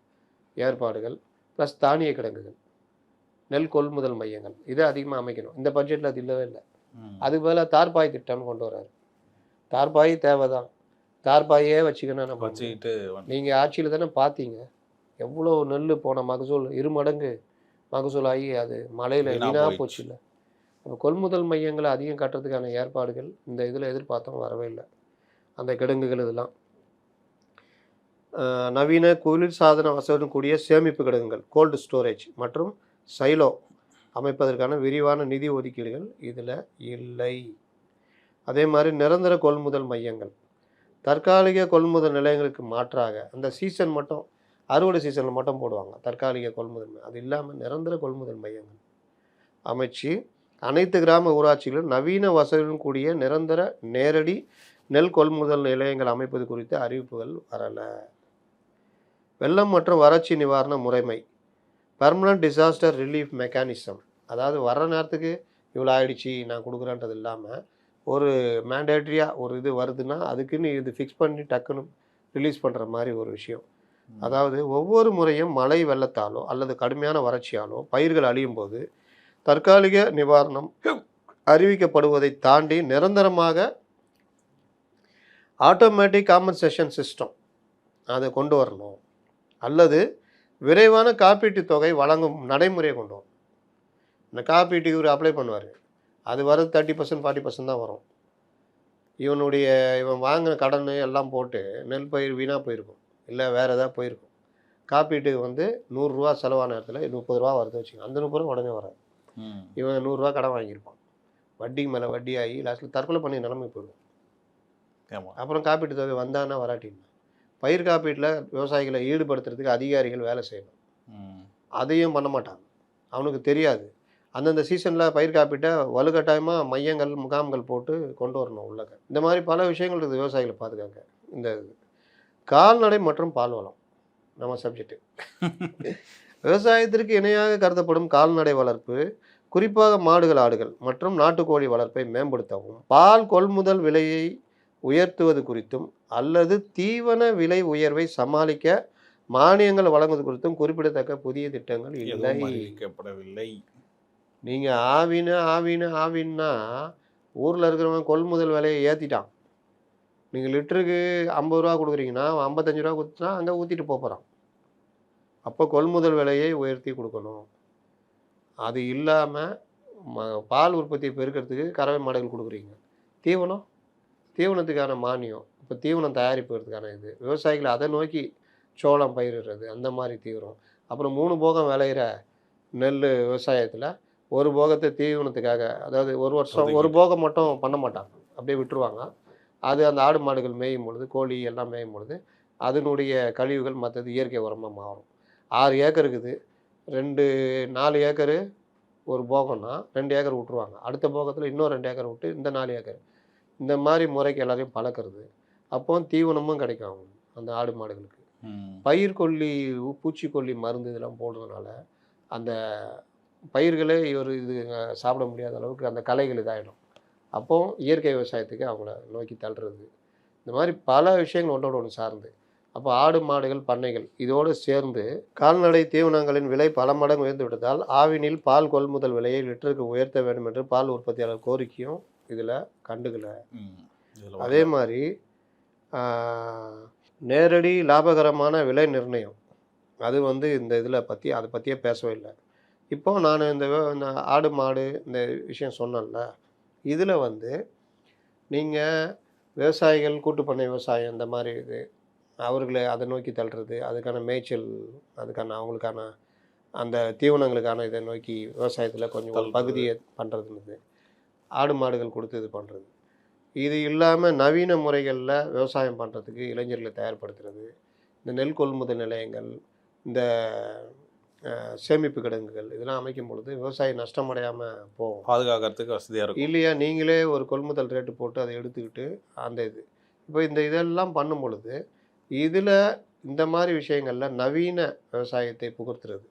ஏற்பாடுகள் ப்ளஸ் தானிய கிடங்குகள், நெல் கொள்முதல் மையங்கள் இதை அதிகமாக அமைக்கணும். இந்த பட்ஜெட்டில் அது இல்லவே இல்லை. அதுக்கு பதிலாக தார்பாய் திட்டம்னு கொண்டு வர்றாரு. தார்பாய் தேவை தான், தார்பாயே வச்சுக்கணும். நம்ம வச்சுக்கிட்டு நீங்கள் ஆட்சியில் தானே பார்த்தீங்க எவ்வளோ நெல் போன மகசூல் 2 மடங்கு மகசூல் ஆகி அது மழையில் வீணாக போச்சு. இல்லை அப்போ கொள்முதல் மையங்களை அதிகம் கட்டுறதுக்கான ஏற்பாடுகள் இந்த இதில் எதிர்பார்த்தோம், வரவே இல்லை. அந்த கிடங்குகள் இதெல்லாம் நவீன குளிர்சாதன வசதியுடன் கூடிய சேமிப்பு கிடங்குகள், கோல்டு ஸ்டோரேஜ் மற்றும் சைலோ அமைப்பதற்கான விரிவான நிதி ஒதுக்கீடுகள் இதில் இல்லை. அதே மாதிரி நிரந்தர கொள்முதல் மையங்கள், தற்காலிக கொள்முதல் நிலையங்களுக்கு மாற்றாக அந்த சீசன் மட்டும் அறுவடை சீசனில் மட்டும் போடுவாங்க தற்காலிக கொள்முதல். அது இல்லாமல் நிரந்தர கொள்முதல் மையங்கள் அமைச்சு அனைத்து கிராம ஊராட்சிகளிலும் நவீன வசதியுடன் கூடிய நிரந்தர நேரடி நெல் கொள்முதல் நிலையங்கள் அமைப்பது குறித்த அறிவிப்புகள் வரலை. வெள்ளம் மற்றும் வறட்சி நிவாரண முறைமை, பெர்மனன்ட் டிசாஸ்டர் ரிலீஃப் மெக்கானிசம், அதாவது வர்ற நேரத்துக்கு இவ்வளோ ஆயிடுச்சு நான் கொடுக்குறேன்றது இல்லாமல் ஒரு மேண்டேட்ரியாக ஒரு இது வருதுன்னா அதுக்குன்னு இது ஃபிக்ஸ் பண்ணி டக்குன்னு ரிலீஸ் பண்ணுற மாதிரி ஒரு விஷயம். அதாவது ஒவ்வொரு முறையும் மழை வெள்ளத்தாலோ அல்லது கடுமையான வறட்சியாலோ பயிர்கள் அழியும் போது தற்காலிக நிவாரணம் அறிவிக்கப்படுவதை தாண்டி நிரந்தரமாக ஆட்டோமேட்டிக் காம்பன்சேஷன் சிஸ்டம் அதை கொண்டு வரணும், அல்லது விரைவான காப்பீட்டு தொகை வழங்கும் நடைமுறையை கொண்டு வரணும். இந்த காப்பீட்டுக்கு இவர் அப்ளை பண்ணுவார், அது வரது 30% 40% தான் வரும். இவன் வாங்கின கடன் எல்லாம் போட்டு நெல் பயிர் வீணாக போயிருக்கும், இல்லை வேறு எதாவது போயிருக்கும். காப்பீட்டுக்கு வந்து 100 ரூபா செலவான இடத்துல 30 ரூபா வருது வச்சுக்கோங்க, அந்த 30 ரூபா உடனே வராது. இவன் 100 ரூபா கடன் வாங்கியிருப்பான், வட்டிக்கு மேலே வட்டி ஆகி லாஸ்ட்டில் தற்கொலை பண்ணி நிலைமை போயிடும். அப்புறம் காப்பீட்டு தொகை வந்தான்னா வராட்டின்னா பயிர் காப்பீட்டில் விவசாயிகளை ஈடுபடுத்துறதுக்கு அதிகாரிகள் வேலை செய்யணும், அதையும் பண்ண மாட்டாங்க. அவனுக்கு தெரியாது. அந்தந்த சீசனில் பயிர் காப்பீட்டை வலுக்கட்டாயமாக மையங்கள் முகாம்கள் போட்டு கொண்டு வரணும் உள்ளக. இந்த மாதிரி பல விஷயங்கள் இருக்குது விவசாயிகளை பாதுகாக்க. இந்த கால்நடை மற்றும் பால்வளம் நம்ம சப்ஜெக்ட். விவசாயத்திற்கு இணையாக கருதப்படும் கால்நடை வளர்ப்பு, குறிப்பாக மாடுகள் ஆடுகள் மற்றும் நாட்டுக்கோழி வளர்ப்பை மேம்படுத்தவும், பால் கொள்முதல் விலையை உயர்த்துவது குறித்தும் அல்லது தீவன விலை உயர்வை சமாளிக்க மானியங்கள் வழங்குவது குறித்தும் குறிப்பிடத்தக்க புதிய திட்டங்கள் இல்லை. நீங்கள் ஆவின்னா ஊரில் இருக்கிறவங்க கொள்முதல் விலையை ஏற்றிட்டான். நீங்கள் லிட்டருக்கு 50 ரூபா கொடுக்குறீங்கன்னா 55 ரூபா கொடுத்துனா அங்கே ஊற்றிட்டு போகிறான். அப்போ கொள்முதல் விலையை உயர்த்தி கொடுக்கணும். அது இல்லாமல் பால் உற்பத்தியை பெருக்கிறதுக்கு கறவை மாடுகள் கொடுக்குறீங்க. தீவனம், தீவனத்துக்கான மானியம், இப்போ தீவனம் தயாரிப்புறதுக்கான இது விவசாயிகள் அதை நோக்கி சோளம் பயிரிடுறது அந்த மாதிரி தீவிரம். அப்புறம் 3 போகம் விளையிற நெல் விவசாயத்தில் ஒரு போகத்தை தீவனத்துக்காக, அதாவது ஒரு வருஷம் ஒரு போகம் மட்டும் பண்ண மாட்டாங்க, அப்படியே விட்டுருவாங்க. அது அந்த ஆடு மாடுகள் மேயும் பொழுது, கோழி எல்லாம் மேயும் பொழுது அதனுடைய கழிவுகள் மற்றது இயற்கை உரமாக மாறும். 6 ஏக்கர் இருக்குது, 4 ஏக்கரு ஒரு போகம்னா 2 ஏக்கர் விட்டுருவாங்க. அடுத்த போகத்தில் இன்னும் 2 ஏக்கர் விட்டு இந்த 4 ஏக்கர் இந்த மாதிரி முறைக்கு எல்லாரையும் பழக்கிறது. அப்போ தீவனமும் கிடைக்கும் அவங்களுக்கு, அந்த ஆடு மாடுகளுக்கு. பயிர்கொல்லி, பூச்சிக்கொல்லி மருந்து இதெல்லாம் போடுறதுனால அந்த பயிர்களே இது சாப்பிட முடியாத அளவுக்கு அந்த களைகள் இதாகிடும். அப்போ இயற்கை விவசாயத்துக்கு அவங்கள நோக்கி தள்ளுறது. இந்த மாதிரி பல விஷயங்கள் ஒன்றோட ஒன்று சார்ந்து. அப்போ ஆடு மாடுகள் பண்ணைகள் இதோடு சேர்ந்து கால்நடை தீவனங்களின் விலை பல மடங்கு உயர்ந்து விட்டதால் ஆவினில் பால் கொள்முதல் விலையை லிட்டருக்கு உயர்த்த வேண்டும் என்று பால் உற்பத்தியாளர் கோரிக்கையும் இதில் கண்டுக்கல. அதே மாதிரி நேரடி லாபகரமான விலை நிர்ணயம் அது இந்த இதில் அதை பற்றியே பேசவே இல்லை. இப்போ நான் இந்த ஆடு மாடு இந்த விஷயம் சொன்னேன்ல, இதில் நீங்கள் விவசாயிகள் கூட்டுப்பண்ணை விவசாயம் இந்த மாதிரி இது அவர்களை அதை நோக்கி தள்ளுறது, அதுக்கான மேய்ச்சல், அதுக்கான அவங்களுக்கான அந்த தீவனங்களுக்கான இதை நோக்கி விவசாயத்தில் கொஞ்சம் ஒரு பகுதியை பண்ணுறதுன்னு ஆடு மாடுகள் கொடுத்து இது பண்ணுறது. இது இல்லாமல் நவீன முறைகளில் விவசாயம் பண்ணுறதுக்கு இளைஞர்களை தயார்படுத்துறது, இந்த நெல் கொள்முதல் நிலையங்கள், இந்த சேமிப்பு கிடங்குகள் இதெல்லாம் அமைக்கும் பொழுது விவசாயி நஷ்டமடையாமல் போகும், பாதுகாக்கிறதுக்கு வசதியாக இருக்கும். இல்லையா நீங்களே ஒரு கொள்முதல் ரேட்டு போட்டு அதை எடுத்துக்கிட்டு அந்த இது இப்போ இதெல்லாம் பண்ணும் பொழுது இதில் இந்த மாதிரி விஷயங்களில் நவீன விவசாயத்தை புகுத்துறது.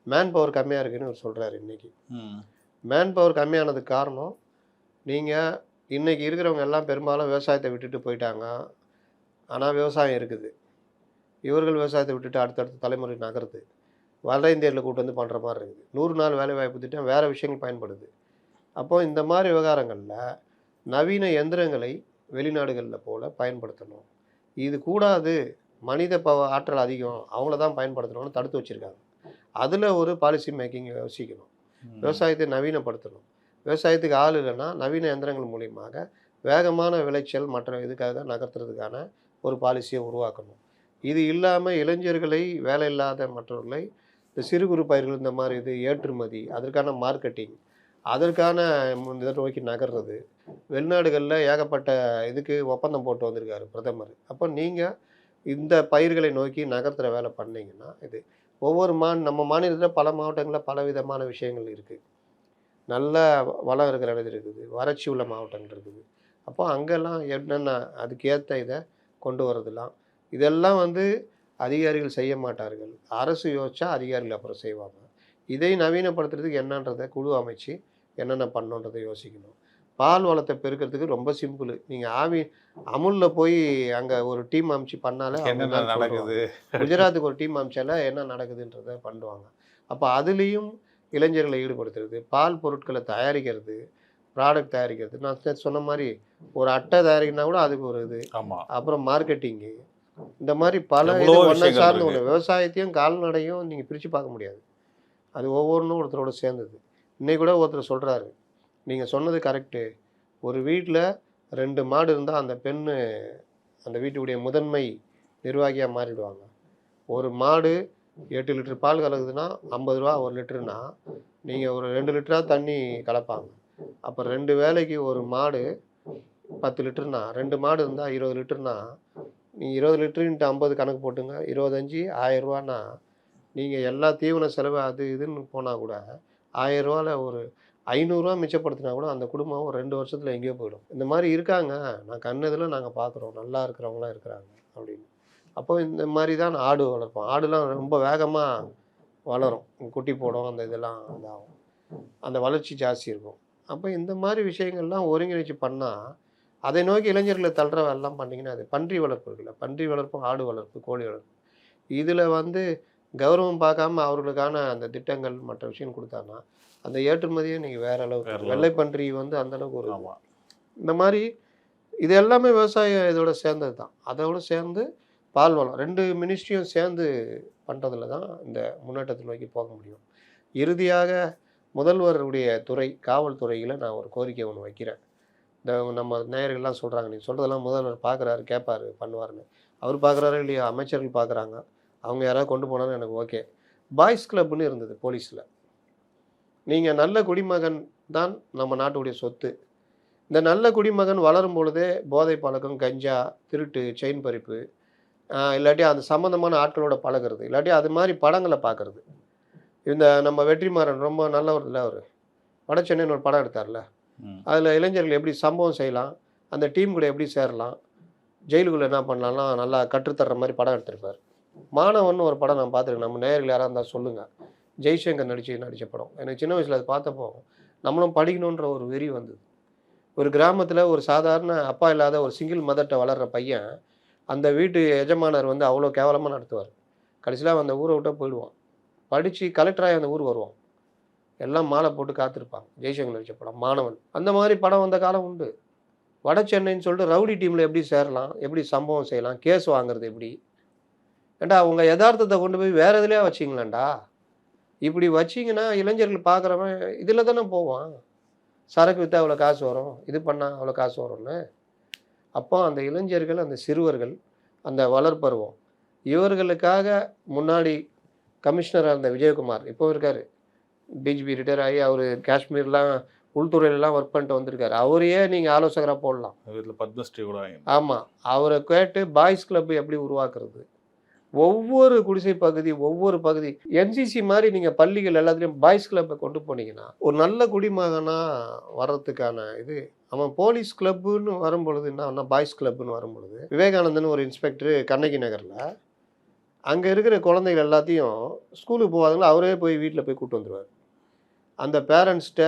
மேன் பவர் கம்மியாக இருக்குன்னு அவர் சொல்கிறார். இன்றைக்கி மேன் பவர் கம்மியானதுக்கு காரணம், நீங்கள் இன்றைக்கி இருக்கிறவங்க எல்லாம் பெரும்பாலும் விவசாயத்தை விட்டுட்டு போயிட்டாங்க. ஆனால் விவசாயம் இருக்குது, இவர்கள் விவசாயத்தை விட்டுட்டு அடுத்தடுத்த தலைமுறை நகருது, வட இந்தியர்களை கூட்டு பண்ணுற மாதிரி இருக்குது. 100 நாள் வேலைவாய்ப்பு திட்டம் வேறு விஷயங்கள் பயன்படுது. அப்போது இந்த மாதிரி விவகாரங்களில் நவீன எந்திரங்களை வெளிநாடுகளில் போல் பயன்படுத்தணும். இது கூடாது, மனித ஆற்றல் அதிகம், அவங்கள தான் பயன்படுத்தணும்னு தடுத்து வச்சுருக்காங்க. அதில் ஒரு பாலிசி மேக்கிங் யோசிக்கணும். விவசாயத்தை நவீனப்படுத்தணும். விவசாயத்துக்கு ஆள் இல்லைன்னா நவீன எந்திரங்கள் மூலியமாக வேகமான விளைச்சல் மற்ற இதுக்காக நகர்த்துறதுக்கான ஒரு பாலிசியை உருவாக்கணும். இது இல்லாமல் இளைஞர்களை, வேலை இல்லாத மற்றவர்களை இந்த சிறு குறு பயிர்கள் இந்த மாதிரி இது ஏற்றுமதி, அதற்கான மார்க்கெட்டிங், அதற்கான இதை நோக்கி நகர்றது. வெளிநாடுகளில் ஏகப்பட்ட இதுக்கு ஒப்பந்தம் போட்டு வந்திருக்காரு பிரதமர். அப்போ நீங்கள் இந்த பயிர்களை நோக்கி நகர்த்துகிற வேலை பண்ணிங்கன்னா இது ஒவ்வொரு நம்ம மாநிலத்தில் பல மாவட்டங்களில் பல விதமான விஷயங்கள் இருக்குது. நல்ல வளம் இருக்கிற இடத்துல இருக்குது, வறட்சி உள்ள மாவட்டங்கள் இருக்குது. அப்போ அங்கெல்லாம் என்னென்ன அதுக்கேற்ற இதை கொண்டு வரதுலாம் இதெல்லாம் அதிகாரிகள் செய்ய மாட்டார்கள். அரசு யோசிச்சா அதிகாரிகள் அப்புறம் செய்வாங்க. இதை நவீனப்படுத்துறதுக்கு என்னன்றதை குழு அமைச்சு என்னென்ன பண்ணணுன்றதை யோசிக்கணும். பால் வளத்தை பெருக்கிறதுக்கு ரொம்ப சிம்பிள். நீங்கள் அமுலில் போய் அங்கே ஒரு டீம் அமைச்சு பண்ணாலே என்ன நடக்குது, குஜராத்துக்கு ஒரு டீம் அமைச்சால என்ன நடக்குதுன்றதை பண்ணுவாங்க. அப்போ அதுலேயும் இளைஞர்களை ஈடுபடுத்துறது, பால் பொருட்களை தயாரிக்கிறது, ப்ராடக்ட் தயாரிக்கிறது. நான் சொன்ன மாதிரி ஒரு அட்டை தயாரிக்கணும்னா கூட அதுக்கு ஒரு இது, அப்புறம் மார்க்கெட்டிங்கு, இந்த மாதிரி பல இது ஒன்றை சார்ந்து ஒன்று. விவசாயத்தையும் கால்நடையும் நீங்கள் பிரித்து பார்க்க முடியாது, அது ஒவ்வொன்றும் ஒருத்தரோட சேர்ந்தது. இன்னைக்கு கூட ஒருத்தர் சொல்கிறாரு, நீங்கள் சொன்னது கரெக்டு, ஒரு வீட்டில் 2 மாடு இருந்தால் அந்த பெண்ணு அந்த வீட்டுடைய முதன்மை நிர்வாகியாக மாறிடுவாங்க. ஒரு மாடு 8 லிட்டர் பால் கலக்குதுன்னா 50 ரூபா 1 லிட்டருனா நீங்கள் ஒரு 2 லிட்டராக தண்ணி கலப்பாங்க. அப்போ 2 வேளைக்கு ஒரு மாடு 10 லிட்டருனா 2 மாடு இருந்தால் 20 லிட்டருனா நீங்கள் 20 லிட்டரு × 50 கணக்கு போட்டுங்க, 25 1000 ரூபான்னா நீங்கள் எல்லா தீவன செலவு அது இதுன்னு போனால் கூட 1000 ரூபாவில் ஒரு 500 ரூபா மிச்சப்படுத்தினா கூட அந்த குடும்பம் 2 வருஷத்தில் எங்கேயோ போயிடும். இந்த மாதிரி இருக்காங்க, நான் கண்ணதில் நாங்கள் பார்க்குறோம், நல்லா இருக்கிறவங்களாம் இருக்கிறாங்க அப்படின்னு. அப்போ இந்த மாதிரி தான் ஆடு வளர்ப்போம். ஆடுலாம் ரொம்ப வேகமாக வளரும், குட்டி போடும், அந்த இதெல்லாம் இதாகும், அந்த வளர்ச்சி ஜாஸ்தி இருக்கும். அப்போ இந்த மாதிரி விஷயங்கள்லாம் ஒருங்கிணைச்சு பண்ணால் அதை நோக்கி இளைஞர்களை தள்ளுற வேலைலாம் பண்ணிங்கன்னா அது பன்றி வளர்ப்பு இருக்குல்ல, பன்றி வளர்ப்பு, ஆடு வளர்ப்பு, கோழி வளர்ப்பு, இதில் கௌரவம் பார்க்காம அவர்களுக்கான அந்த திட்டங்கள் மற்ற விஷயம் கொடுத்தாங்கன்னா அந்த ஏற்றுமதியை நீங்கள் வேறு அளவுக்கு, வெள்ளை பன்றி அந்தளவுக்கு ஒரு இந்த மாதிரி இது எல்லாமே விவசாயம் இதோட சேர்ந்தது தான். அதோடு சேர்ந்து பால் வளம் 2 மினிஸ்ட்ரியும் சேர்ந்து பண்ணுறதுல தான் இந்த முன்னேற்றத்தை நோக்கி போக முடியும். இறுதியாக முதல்வருடைய துறை காவல்துறையில் நான் ஒரு கோரிக்கை ஒன்று வைக்கிறேன். இந்த நம்ம நேயர்கள்லாம் சொல்கிறாங்க, நீ சொல்கிறதெல்லாம் முதல்வர் பார்க்குறாரு, கேட்பாரு, பண்ணுவாருன்னு. அவர் பார்க்குறாரோ இல்லையா, அமைச்சர்கள் பார்க்குறாங்க. அவங்க யாராவது கொண்டு போனாலும் எனக்கு ஓகே. பாய்ஸ் கிளப்னு இருந்தது போலீஸில். நீங்கள் நல்ல குடிமகன் தான் நம்ம நாட்டுடைய சொத்து. இந்த நல்ல குடிமகன் வளரும் பொழுதே போதை பழக்கம், கஞ்சா, திருட்டு, செயின் பறிப்பு, இல்லாட்டி அது சம்மந்தமான ஆட்களோட பழகிறது, இல்லாட்டி அது மாதிரி படங்களை பார்க்குறது. இந்த நம்ம வெற்றிமாறன் ரொம்ப நல்லவர் இல்லை, அவர் வட சென்னைன்னு ஒரு படம் எடுத்தார்ல, அதில் இளைஞர்கள் எப்படி சம்பவம் செய்யலாம், அந்த டீம் கூட எப்படி சேரலாம், ஜெயிலுக்குள்ளே என்ன பண்ணலாம்லாம் நல்லா கற்றுத்தர்ற மாதிரி படம் எடுத்திருப்பார். மாணவன் ஒரு படம் நான் பார்த்துருக்கேன். நம்ம நேயர்கள் யாராக இருந்தால் சொல்லுங்கள். ஜெய்சங்கர் நடித்த படம். எனக்கு சின்ன வயசில் அது பார்த்தப்போ நம்மளும் படிக்கணுன்ற ஒரு வெறி வந்தது. ஒரு கிராமத்தில் ஒரு சாதாரண அப்பா இல்லாத ஒரு சிங்கிள் மதர்கிட்ட வளர்கிற பையன் அந்த வீட்டு எஜமானர் வந்து அவ்வளோ கேவலமாக நடத்துவார். கடைசியில் அந்த ஊரை விட்டால் போயிடுவான். படித்து கலெக்டராகி அந்த ஊர் வருவான். எல்லாம் மாலை போட்டு காத்திருப்பாங்க. ஜெய்சங்கர் நடித்த படம் மாணவன். அந்த மாதிரி படம் வந்த காலம் உண்டு. வட சென்னைன்னு சொல்லிட்டு ரவுடி டீமில் எப்படி சேரலாம், எப்படி சம்பவம் செய்யலாம், கேஸ் வாங்குறது எப்படி. ஏண்டா உங்கள் யதார்த்தத்தை கொண்டு போய் வேறு எதுலையா வச்சிங்களேன்டா. இப்படி வச்சிங்கன்னா இளைஞர்கள் பார்க்குறவன் இதில் தானே போவான். சரக்கு விற்றா அவ்வளோ காசு வரும், இது பண்ணால் அவ்வளோ காசு வரும்னு. அப்போ அந்த இளைஞர்கள், அந்த சிறுவர்கள், அந்த வளர்ப்பருவம், இவர்களுக்காக முன்னாடி கமிஷனராக இருந்த விஜயகுமார் இப்போ இருக்கார். டிஜிபி ரிட்டையர் ஆகி அவர் காஷ்மீர்லாம் உள்துறையிலலாம் ஒர்க் பண்ணிட்டு வந்திருக்காரு. அவரையே நீங்கள் ஆலோசகராக போடலாம். பத்மஸ்ரீ கூட. ஆமாம், அவரை கேட்டு பாய்ஸ் கிளப் எப்படி உருவாக்குறது, ஒவ்வொரு குடிசை பகுதி, ஒவ்வொரு பகுதி என்சிசி மாதிரி நீங்கள் பள்ளிகள் எல்லாத்துலேயும் பாய்ஸ் கிளப்பை கொண்டு போனீங்கன்னா ஒரு நல்ல குடிமகனாக வர்றதுக்கான இது. அவன் போலீஸ் கிளப்புன்னு வரும்பொழுது என்ன பாய்ஸ் கிளப்புன்னு வரும்பொழுது விவேகானந்தன் ஒரு இன்ஸ்பெக்டர் கண்ணகி நகரில் அங்கே இருக்கிற குழந்தைகள் எல்லாத்தையும் ஸ்கூலுக்கு போவாதுங்களோ அவரே போய் வீட்டில் போய் கூப்பிட்டு வந்துடுவார். அந்த பேரண்ட்ஸ்கிட்ட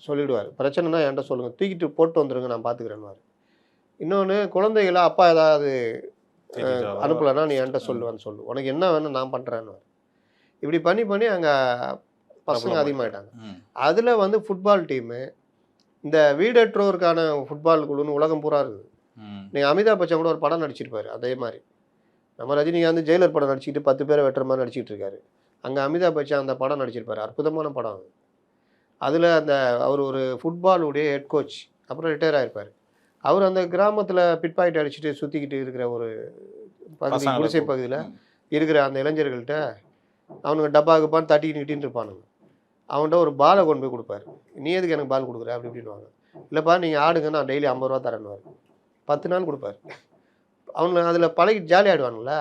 சொல்லிவிடுவார், பிரச்சனைனா என்கிட்ட சொல்லுங்கள், தூக்கிட்டு போட்டு வந்துடுங்க, நான் பார்த்துக்கிறேன்னு. இன்னொன்று, குழந்தைகளை அப்பா ஏதாவது அனுப்பலைன்னா நீ என்கிட்ட சொல்லுவேன்னு சொல்லு, உனக்கு என்ன வேணும் நான் பண்ணுறேன்னு. இப்படி பண்ணி பண்ணி அங்கே பசங்க அதிகமாகிட்டாங்க. அதில் வந்து ஃபுட்பால் டீமு, இந்த வீடற்றோருக்கான ஃபுட்பால் குழுன்னு உலகம் பூரா இருக்குது. நீங்கள் அமிதாப் பச்சன் கூட ஒரு படம் நடிச்சிருப்பார். அதே மாதிரி நம்ம ரஜினிகாந்த் ஜெயிலர் படம் நடிச்சுக்கிட்டு 10 பேரை வெட்டுற மாதிரி நடிச்சிட்டு இருக்காரு. அங்கே அமிதாப் பச்சன் அந்த படம் நடிச்சிருப்பார். அற்புதமான படம் அது. அதில் அந்த அவர் ஒரு ஃபுட்பாலுடைய ஹெட் கோச், அப்புறம் ரிட்டையர் ஆகிருப்பார். அவர் அந்த கிராமத்தில் பிட் பாக்கெட் அடிச்சுட்டு சுற்றிக்கிட்டு இருக்கிற ஒரு பகுதி, குடிசை பகுதியில் இருக்கிற அந்த இளைஞர்கள்ட்ட அவனுங்க டப்பா கப்பான்னு தட்டிக்கிட்டு இருப்பானுங்க. அவன்கிட்ட ஒரு பாலை கொண்டு போய் கொடுப்பாரு. நீ எதுக்கு எனக்கு பால் கொடுக்குற அப்படி இப்படின்வாங்க. இல்லைப்பா நீங்கள் ஆடுங்க, நான் டெய்லி 50 ரூபா தரேன்னுவார். 10 நாள் கொடுப்பார். அவனுங்க அதில் பழகிட்டு ஜாலி ஆகிடுவானுங்கள.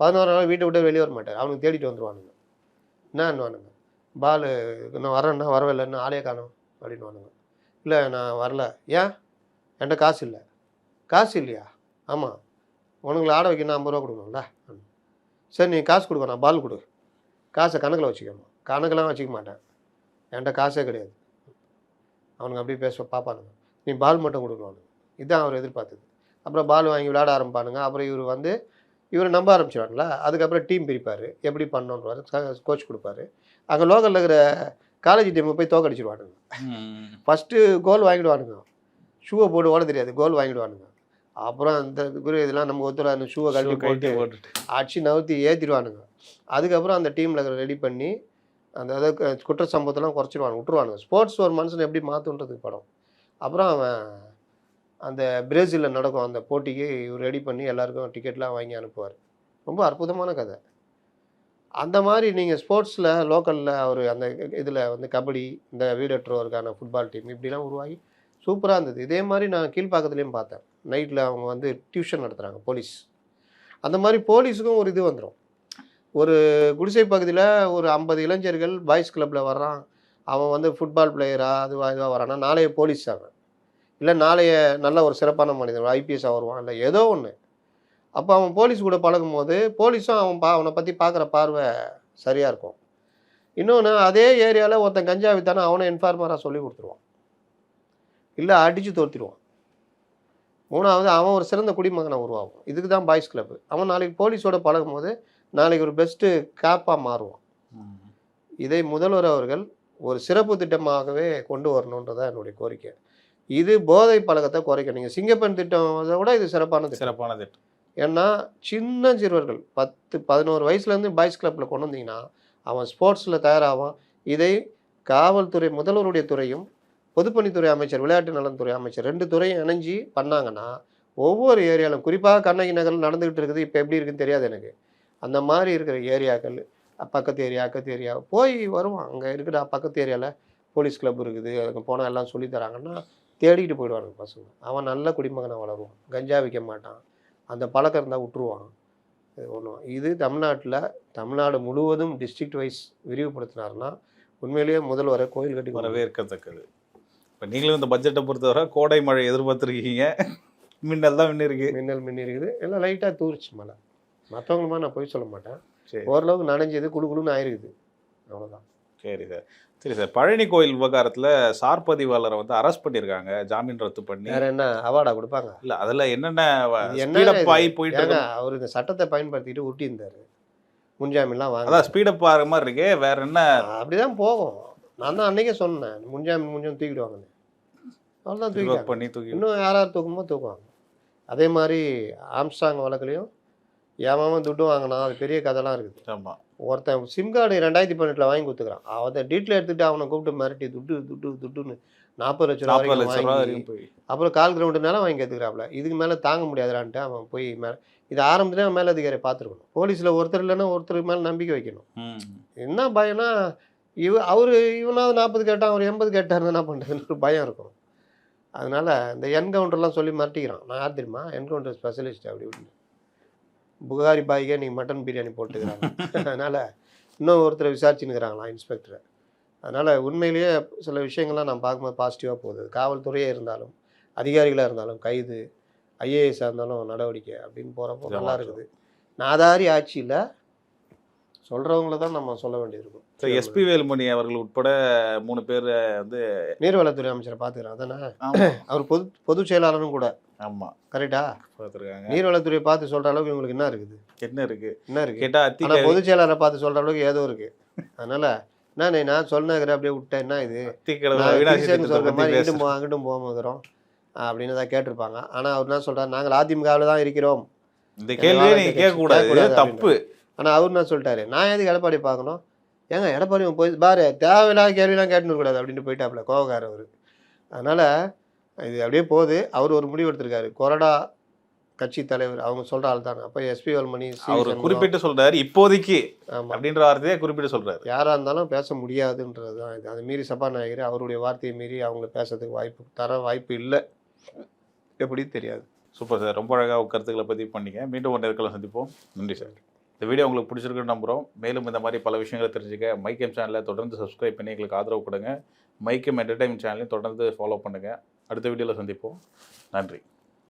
11 நாள் வீட்டை விட்டு வெளியே வர மாட்டார். அவனுக்கு தேடிட்டு வந்துடுவானுங்க. என்னன்னுவானுங்க, பால் இன்னும் வரேன்னா வரவில்லை, இன்னும் ஆளே காணும் அப்படின்வானுங்க. இல்லை நான் வரல. ஏன்? என்கிட்ட காசு இல்லை. காசு இல்லையா? ஆமாம், உனங்களை ஆட வைக்கணும் 50 ரூபா கொடுக்கணும்ல. சரி நீ காசு கொடுக்க, நான் பால் கொடு, காசை கணக்கில் வச்சுக்கணும். கணக்கெல்லாம் வச்சுக்க மாட்டேன், என்கிட்ட காசே கிடையாது. அவனுங்க அப்படியே பேச பார்ப்பானுங்க. நீ பால் மட்டும் கொடுக்கணும். இதுதான் அவர் எதிர்பார்த்தது. அப்புறம் பால் வாங்கி விளையாட ஆரம்பிப்பானுங்க. அப்புறம் இவர் வந்து இவரை நம்ப ஆரம்பிச்சிடுவாங்களா. அதுக்கப்புறம் டீம் பிரிப்பார், எப்படி பண்ணணுன்றாரு, கோச் கொடுப்பாரு. அங்கே லோக்கலில் இருக்கிற காலேஜ் டீமை போய் தோக்கடிச்சிடுவானுங்க. ஃபஸ்ட்டு கோல் வாங்கிடுவானுங்க. ஷூவை போட்டு ஓட தெரியாது, கோல் வாங்கிடுவானுங்க. அப்புறம் அந்த குரு இதெல்லாம் நம்ம ஒருத்தர் அந்த ஷூவை கழட்டி போட்டு அடிச்சு நவுத்தி ஏற்றிடுவானுங்க. அதுக்கப்புறம் அந்த டீமில் ரெடி பண்ணி அந்த அதாவது குற்ற சம்பவத்தெல்லாம் குறைச்சிடுவானுங்க, விட்டுருவானுங்க. ஸ்போர்ட்ஸ் ஒரு மனுஷனை எப்படி மாற்றுன்றது படம். அப்புறம் அவன் அந்த பிரேசிலில் நடக்கும் அந்த போட்டிக்கு இவர் ரெடி பண்ணி எல்லாருக்கும் டிக்கெட்லாம் வாங்கி அனுப்புவார். ரொம்ப அற்புதமான கதை. அந்த மாதிரி நீங்கள் ஸ்போர்ட்ஸில் லோக்கலில் அவர் அந்த இதில் வந்து கபடி, இந்த வீடற்றோருக்கான ஃபுட்பால் டீம் இப்படிலாம் உருவாகி சூப்பராக இருந்தது. இதே மாதிரி நான் கீழ்ப்பாக்கத்துலேயும் பார்த்தேன். நைட்டில் அவங்க வந்து டியூஷன் நடத்துகிறாங்க போலீஸ். அந்த மாதிரி போலீஸுக்கும் ஒரு இது வந்துடும். ஒரு குடிசை பகுதியில் ஒரு 50 இளைஞர்கள் பாய்ஸ் கிளப்பில் வர்றான். அவன் வந்து ஃபுட்பால் பிளேயராக இதுவாக வரான்னா நாளைய போலீஸ் அவன், இல்லை நாளைய நல்ல ஒரு சிறப்பான மனிதன் ஐபிஎஸ்ஸாக வருவான், இல்லை ஏதோ ஒன்று. அப்போ அவன் போலீஸ் கூட பழகும் போது போலீஸும் அவனை பற்றி பார்க்குற பார்வை சரியாக இருக்கும். இன்னொன்று, அதே ஏரியாவில் ஒருத்தன் கஞ்சா வித்தானே அவனை இன்ஃபார்மராக சொல்லி கொடுத்துருவான், இல்லை அடித்து தோர்த்திடுவான். மூணாவது, அவன் ஒரு சிறந்த குடிமகனை உருவாகும். இதுக்கு தான் பாய்ஸ் கிளப்பு. அவன் நாளைக்கு போலீஸோட பழகும் போது நாளைக்கு ஒரு பெஸ்ட்டு கேப்பாக மாறுவான். இதை முதல்வர் அவர்கள் ஒரு சிறப்பு திட்டமாகவே கொண்டு வரணுன்றதான் என்னுடைய கோரிக்கை. இது போதை பழக்கத்தை குறைக்க. நீங்கள் சிங்கப்பெண் திட்டம் விட இது சிறப்பான திட்டம். ஏன்னா சின்ன சிறுவர்கள் 10-11 வயசுலேருந்து பாய்ஸ் கிளப்பில் கொண்டு வந்தீங்கன்னா அவன் ஸ்போர்ட்ஸில் தயாராவான். இதை காவல்துறை முதல்வருடைய துறையும் பொதுப்பணித்துறை அமைச்சர் விளையாட்டு நலன்துறை அமைச்சர் 2 துறையும் இணைஞ்சு பண்ணாங்கன்னா ஒவ்வொரு ஏரியாவிலும் குறிப்பாக கண்ணகி நகரில் நடந்துக்கிட்டு இருக்குது. இப்போ எப்படி இருக்குன்னு தெரியாது எனக்கு. அந்த மாதிரி இருக்கிற ஏரியாக்கள் பக்கத்து ஏரியா அக்கத்து ஏரியா போய் வருவான். அங்கே இருக்கிற பக்கத்து ஏரியாவில் போலீஸ் கிளப் இருக்குது, அங்கே போனால் எல்லாம் சொல்லி தராங்கன்னா தேடிக்கிட்டு போயிடுவாங்க பசங்க. அவன் நல்ல குடிமகனை வளருவான், கஞ்சா விற்க மாட்டான், அந்த பழக்கம் இருந்தால் விட்டுருவான். இது ஒன்றும் இது தமிழ்நாடு முழுவதும் டிஸ்ட்ரிக்ட் வைஸ் விரிவுபடுத்தினாருன்னா உண்மையிலேயே முதல்வரை கோயில் கட்டி வரவேற்கத்தக்கது. இப்போ நீங்களும் இந்த பட்ஜெட்டை பொறுத்தவரை கோடை மழை எதிர்பார்த்துருக்கீங்க. மின்னல் தான் மின்னி இருக்குது. எல்லாம் லைட்டாக தூரிச்சு மழை. மற்றவங்களுமா நான் போய் சொல்ல மாட்டேன். சரி, ஓரளவுக்கு நனைஞ்சது குழுன்னு ஆயிருக்குது, அவ்வளோதான். சரி சார். பழனி கோயில் விவகாரத்தில் சார் பதிவாளரை வந்து அரெஸ்ட் பண்ணியிருக்காங்க, ஜாமீன் ரத்து பண்ணி. வேற என்ன அவார்டா கொடுப்பாங்க? இல்லை, அதில் என்னென்ன என்ன ஆகி போயிட்டு அவர் இந்த சட்டத்தை பயன்படுத்திட்டு உருட்டி இருந்தார், முன்ஜாமீன்லாம் வாங்க. அதான் ஸ்பீடப் ஆகிற மாதிரி இருக்கே, வேற என்ன? அப்படிதான் போகும். நான் தான் அன்னைக்கே சொன்னேன், முன்ஜாமீன் தூக்கிடுவாங்கன்னு. அவ்வளோதான் தூக்கி இன்னும் யாராவது தூக்குவாங்க. அதே மாதிரி ஆம்ஸ்டாங் வழக்குலையும் ஏமாம துட்டு வாங்கினா அது பெரிய கதைலாம் இருக்குது. ஆமாம், ஒருத்தன் சிம் கார்டு 2018 வாங்கி கொடுத்துக்கிறான். அவன் டீட்டில் எடுத்துகிட்டு அவனை கூப்பிட்டு மிரட்டி துட்டுன்னு 40 லட்ச ரூபா வாங்கி அப்புறம் கால் கிரவுண்டு மேலே வாங்கி கற்றுக்கிறாப்புல. இதுக்கு மேலே தாங்க முடியாதுலான்ட்டு அவன் போய் இது ஆரம்பத்துலேயே அவன் மேலே அதிகாரி பார்த்துருக்கணும். போலீஸில் ஒருத்தர் இல்லைன்னா ஒருத்தருக்கு மேலே நம்பிக்கை வைக்கணும். என்ன பயம்னா இவனாவது 40 கேட்டான், அவர் 80 கேட்டாருன்னு என்ன பண்ணுறதுன்னு ஒரு பயம் இருக்கும். அதனால் இந்த என்கவுண்டர்லாம் சொல்லி மிரட்டிக்கிறான். நான் யார் தெரியுமா? என்கவுண்டர் ஸ்பெஷலிஸ்ட் அப்படி இப்படின்னு. புகாரி பாய்க்கே நீங்கள் மட்டன் பிரியாணி போட்டுக்கிறாங்க. அதனால் இன்னும் ஒருத்தரை விசாரிச்சுன்னுக்கிறாங்களாம், இன்ஸ்பெக்டரை. அதனால் உண்மையிலேயே சில விஷயங்கள்லாம் நான் பார்க்கும்போது பாசிட்டிவாக போகுது. காவல்துறையே இருந்தாலும் அதிகாரிகளாக இருந்தாலும் கைது, ஐஏஎஸ்ஸாக இருந்தாலும் நடவடிக்கை அப்படின்னு போகிறப்போ நல்லா இருக்குது. நாதாரி ஆட்சியில் சொல்கிறவங்கள தான் நம்ம சொல்ல வேண்டியிருக்கும். ஸோ எஸ்பி வேலுமணி அவர்கள் உட்பட 3 பேர் வந்து நீர்வளத்துறை அமைச்சரை பார்த்துக்கிறான் அதானே? அவர் பொதுச் செயலாளரும் கூட. ஆமாம், கரெக்டா பார்த்துருக்காங்க. நீர்வளத்துறையை பார்த்து சொல்கிற அளவுக்கு இவங்களுக்கு என்ன இருக்குது கேட்டால் ஆனால் பொதுச் செயலாளரை பார்த்து சொல்கிற அளவுக்கு ஏதோ இருக்குது. அதனால் நான் சொன்னேன் அப்படியே விட்டேன், என்ன இது சொல்கிற மாதிரி அங்கிட்டும் போகிறோம் அப்படின்னு தான் கேட்டிருப்பாங்க. ஆனால் அவர் என்ன சொல்கிறார், நாங்கள் அதிமுகவில் தான் இருக்கிறோம், இந்த கேள்வியே நீங்கள் கேட்கக்கூடாது, தப்பு. ஆனால் அவர் என்ன சொல்லிட்டாரு, நான் எதுக்கு எடப்பாடி பார்க்கணும், ஏங்க எடப்பாடி போய் பாரு தேவையில்லாத கேள்விலாம் கேட்டுன்னு கூடாது அப்படின்ட்டு போயிட்டாப்புல கோவக்காரர் அவர். அதனால் இது அப்படியே போகுது. அவர் ஒரு முடிவு எடுத்திருக்காரு, கொறடா கட்சி தலைவர் அவங்க சொல்கிற ஆள் தானே. அப்போ எஸ்பி வேலுமணி அவர் குறிப்பிட்டு சொல்கிறாரு, இப்போதைக்கு அப்படின்ற வார்த்தையே குறிப்பிட்டு சொல்கிறாரு. யாராக இருந்தாலும் பேச முடியாதுன்றது தான் இது. அதை மீறி சபாநாயகர் அவருடைய வார்த்தையை மீறி அவங்க பேசுறதுக்கு வாய்ப்பு இல்லை, எப்படி தெரியாது. சூப்பர் சார், ரொம்ப அழகாக கருத்துக்களை பதிவு பண்ணிங்க. மீண்டும் ஒரு நேரத்தில் சந்திப்போம். நன்றி சார். இந்த வீடியோ உங்களுக்கு பிடிச்சிருக்குன்னு நம்புகிறோம். மேலும் இந்த மாதிரி பல விஷயங்களை தெரிஞ்சுக்க மைக்கம் சேனலை தொடர்ந்து சப்ஸ்கிரைப் பண்ணி எங்களுக்கு ஆதரவு கொடுங்க. மைக்கம் என்டர்டைன்மெண்ட் சேனலையும் தொடர்ந்து ஃபாலோ பண்ணுங்கள். அடுத்த வீடியோவில் சந்திப்போம். நன்றி.